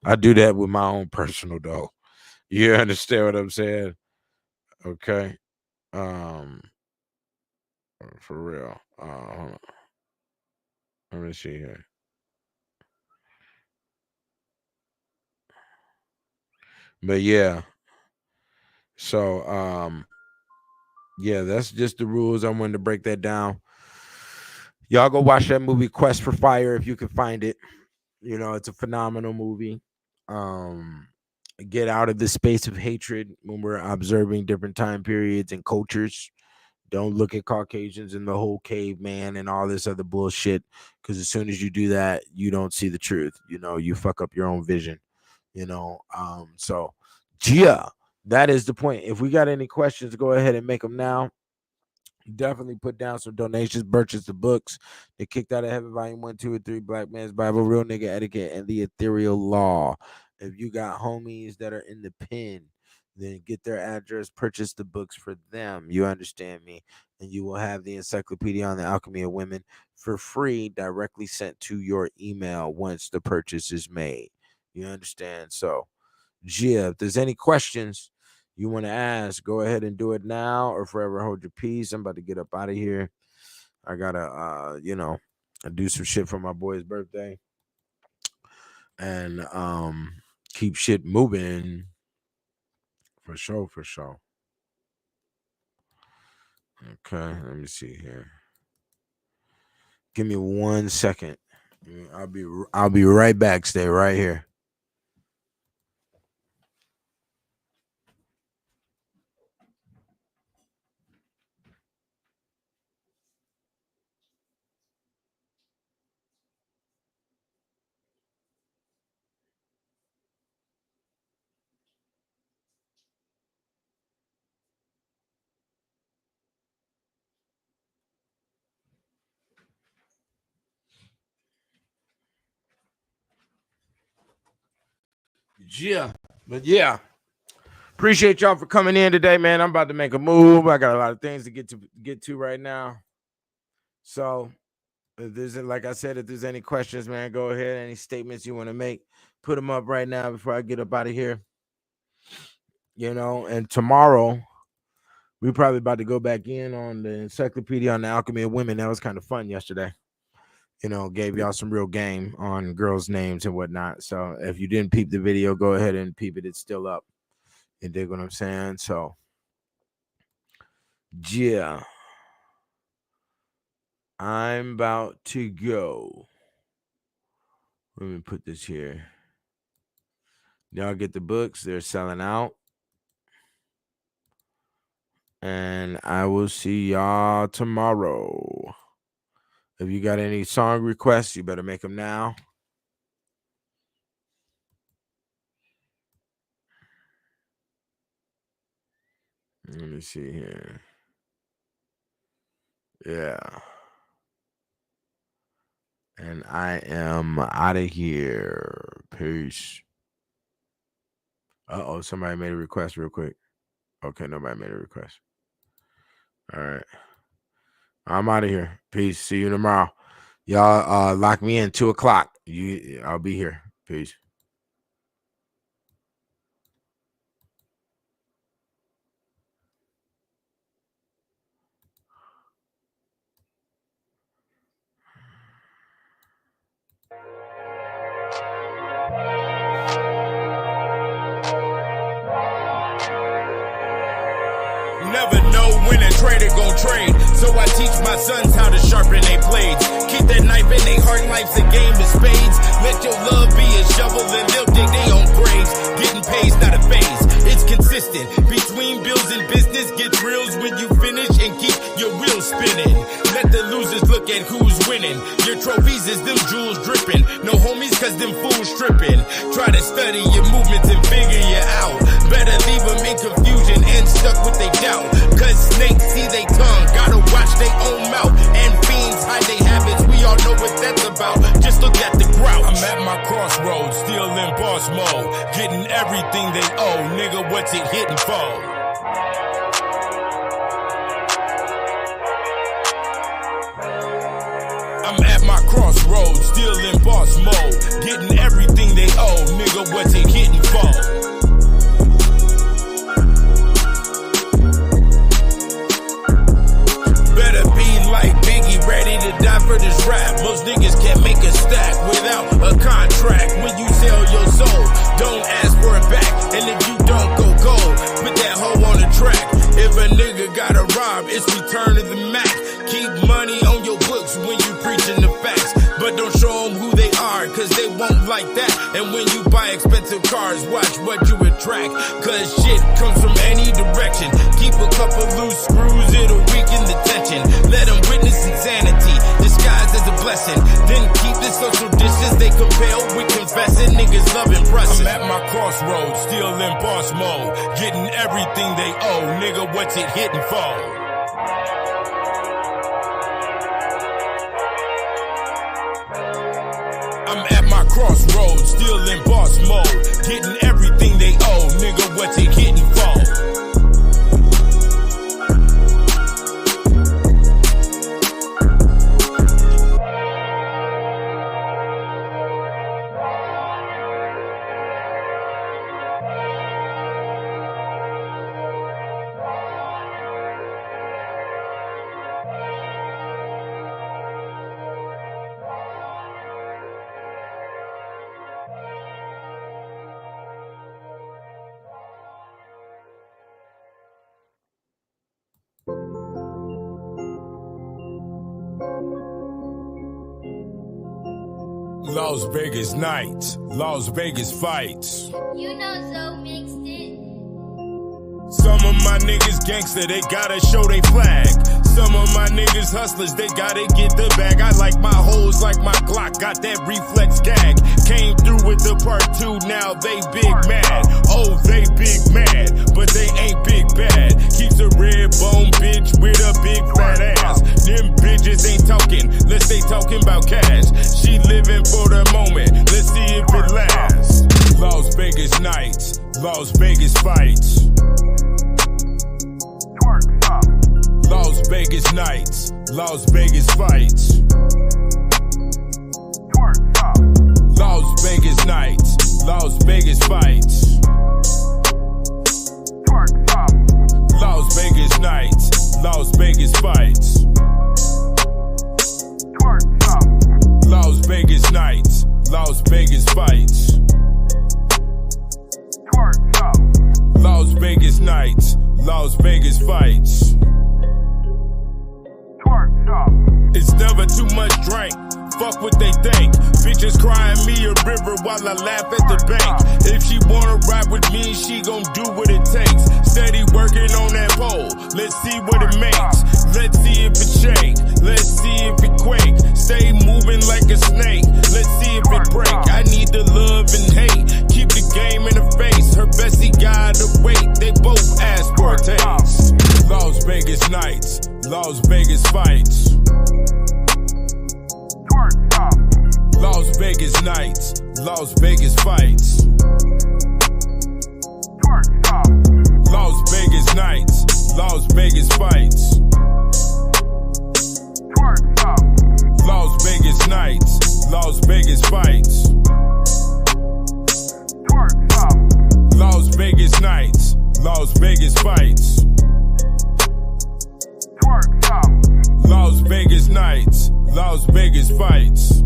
I do that with my own personal dough. You understand what I'm saying? Okay. For real. Hold on. Let me see here. But yeah. So yeah, that's just the rules. I wanted to break that down. Y'all go watch that movie Quest for Fire if you can find it. You know, it's a phenomenal movie. Get out of the space of hatred when we're observing different time periods and cultures. Don't look at Caucasians and the whole caveman and all this other bullshit, because as soon as you do that, you don't see the truth. You know, you fuck up your own vision. You know, so yeah, that is the point. If we got any questions, go ahead and make them now. Definitely put down some donations, purchase the books. The Kicked Out of Heaven, Volume 1, 2, and 3, Black Man's Bible, Real Nigga Etiquette, and the Ethereal Law. If you got homies that are in the pen, then get their address, purchase the books for them. You understand me? And you will have the Encyclopedia on the Alchemy of Women for free, directly sent to your email once the purchase is made. You understand? So, yeah, if there's any questions you want to ask, go ahead and do it now or forever hold your peace. I'm about to get up out of here. I gotta do some shit for my boy's birthday and keep shit moving. For sure. Okay, let me see here. Give me 1 second. I'll be right back. Stay right here. Yeah, but yeah, appreciate y'all for coming in today, man. I'm about to make a move. I got a lot of things to get to right now. So if there's, like I said, if there's any questions, man, go ahead. Any statements you want to make, put them up right now before I get up out of here. You know, and tomorrow we're probably about to go back in on the Encyclopedia on the Alchemy of Women. That was kind of fun yesterday. You know, gave y'all some real game on girls' names and whatnot. So if you didn't peep the video, go ahead and peep it. It's still up. You dig what I'm saying? So, yeah. I'm about to go. Let me put this here. Y'all get the books. They're selling out. And I will see y'all tomorrow. If you got any song requests, you better make them now. Let me see here. Yeah. And I am out of here. Peace. Uh-oh, somebody made a request real quick. Okay, nobody made a request. All right. I'm out of here. Peace. See you tomorrow. Y'all lock me in 2:00. I'll be here. Peace. Never know when a trader gon' trade, so I teach my sons how to sharpen their blades. Keep that knife in their heart, life's a game of spades. Let your love be a shovel and they'll dig their own graves. Getting paid's not a phase, it's consistent. Between bills and business, get thrills when you finish and keep your wheels spinning. Let the losers look at who's winning. Your trophies is them jewels dripping. No homies cause them fools tripping. Try to study your movements and figure you out. Better leave them in confusion and stuck with they doubt. Cause snakes see they tongue, gotta watch they own mouth. And fiends hide they habits, we all know what that's about. Just look at the grouch. I'm at my crossroads, still in boss mode. Getting everything they owe, nigga, what's it hitting for? I'm at my crossroads, still in boss mode, getting everything they owe. Nigga, what's it hitting for? Like Biggie, ready to die for this rap. Most niggas can't make a stack without a contract. When you sell your soul, don't ask for it back. And if you don't go gold, put that hoe on the track. If a nigga gotta rob, it's return to the Mac. Keep money on your books when you preaching the facts, but don't show them who they are, cause they won't like that. And when you buy expensive cars, watch what you attract, cause shit comes from any direction. Keep a couple loose screws, it'll weaken the tension. Let them witness insanity, disguised as a blessing. Then keep the social distance, they compel with confessing. Niggas love impressing. I'm at my crossroads, still in boss mode, getting everything they owe. Nigga, what's it hitting for? I'm at my crossroads, still in boss mode, getting everything they owe. Nigga, what's it hitting for? Las Vegas nights, Las Vegas fights. You know Zoe mixed it. Some of my niggas gangster, they gotta show they flag. Some of my niggas hustlers, they gotta get the bag. I like my hoes like my Glock, got that reflex gag. Came through with the part 2, now they big mad. Oh, they big mad, but they ain't big bad. Keeps a red bone bitch with a big fat ass. Them bitches ain't talking, unless they talking about cash. She living for the moment, let's see if it lasts. Las Vegas nights, Las Vegas fights. Las Vegas nights, Las Vegas fights. Las Vegas nights, Las Vegas fights. Las Vegas nights, Las Vegas fights. Las Vegas nights, Las Vegas fights. Las Vegas nights, Las Vegas fights. It's never too much drink, fuck what they think. Bitches crying me a river while I laugh at the bank. If she wanna ride with me, she gon' do what it takes. Steady working on that pole, let's see what it makes. Let's see if it shake, let's see if it quake. Stay moving like a snake, let's see if it break. I need the love and hate, keep the game in the face. Her bestie gotta wait, they both ask for a taste. Las Vegas nights, Las Vegas fights. Las Vegas nights, Las Vegas fights. Las Vegas nights, Las Vegas fights. Las Vegas nights, Las Vegas fights. Las Vegas nights, Las Vegas fights. Las Vegas nights, Las Vegas fights.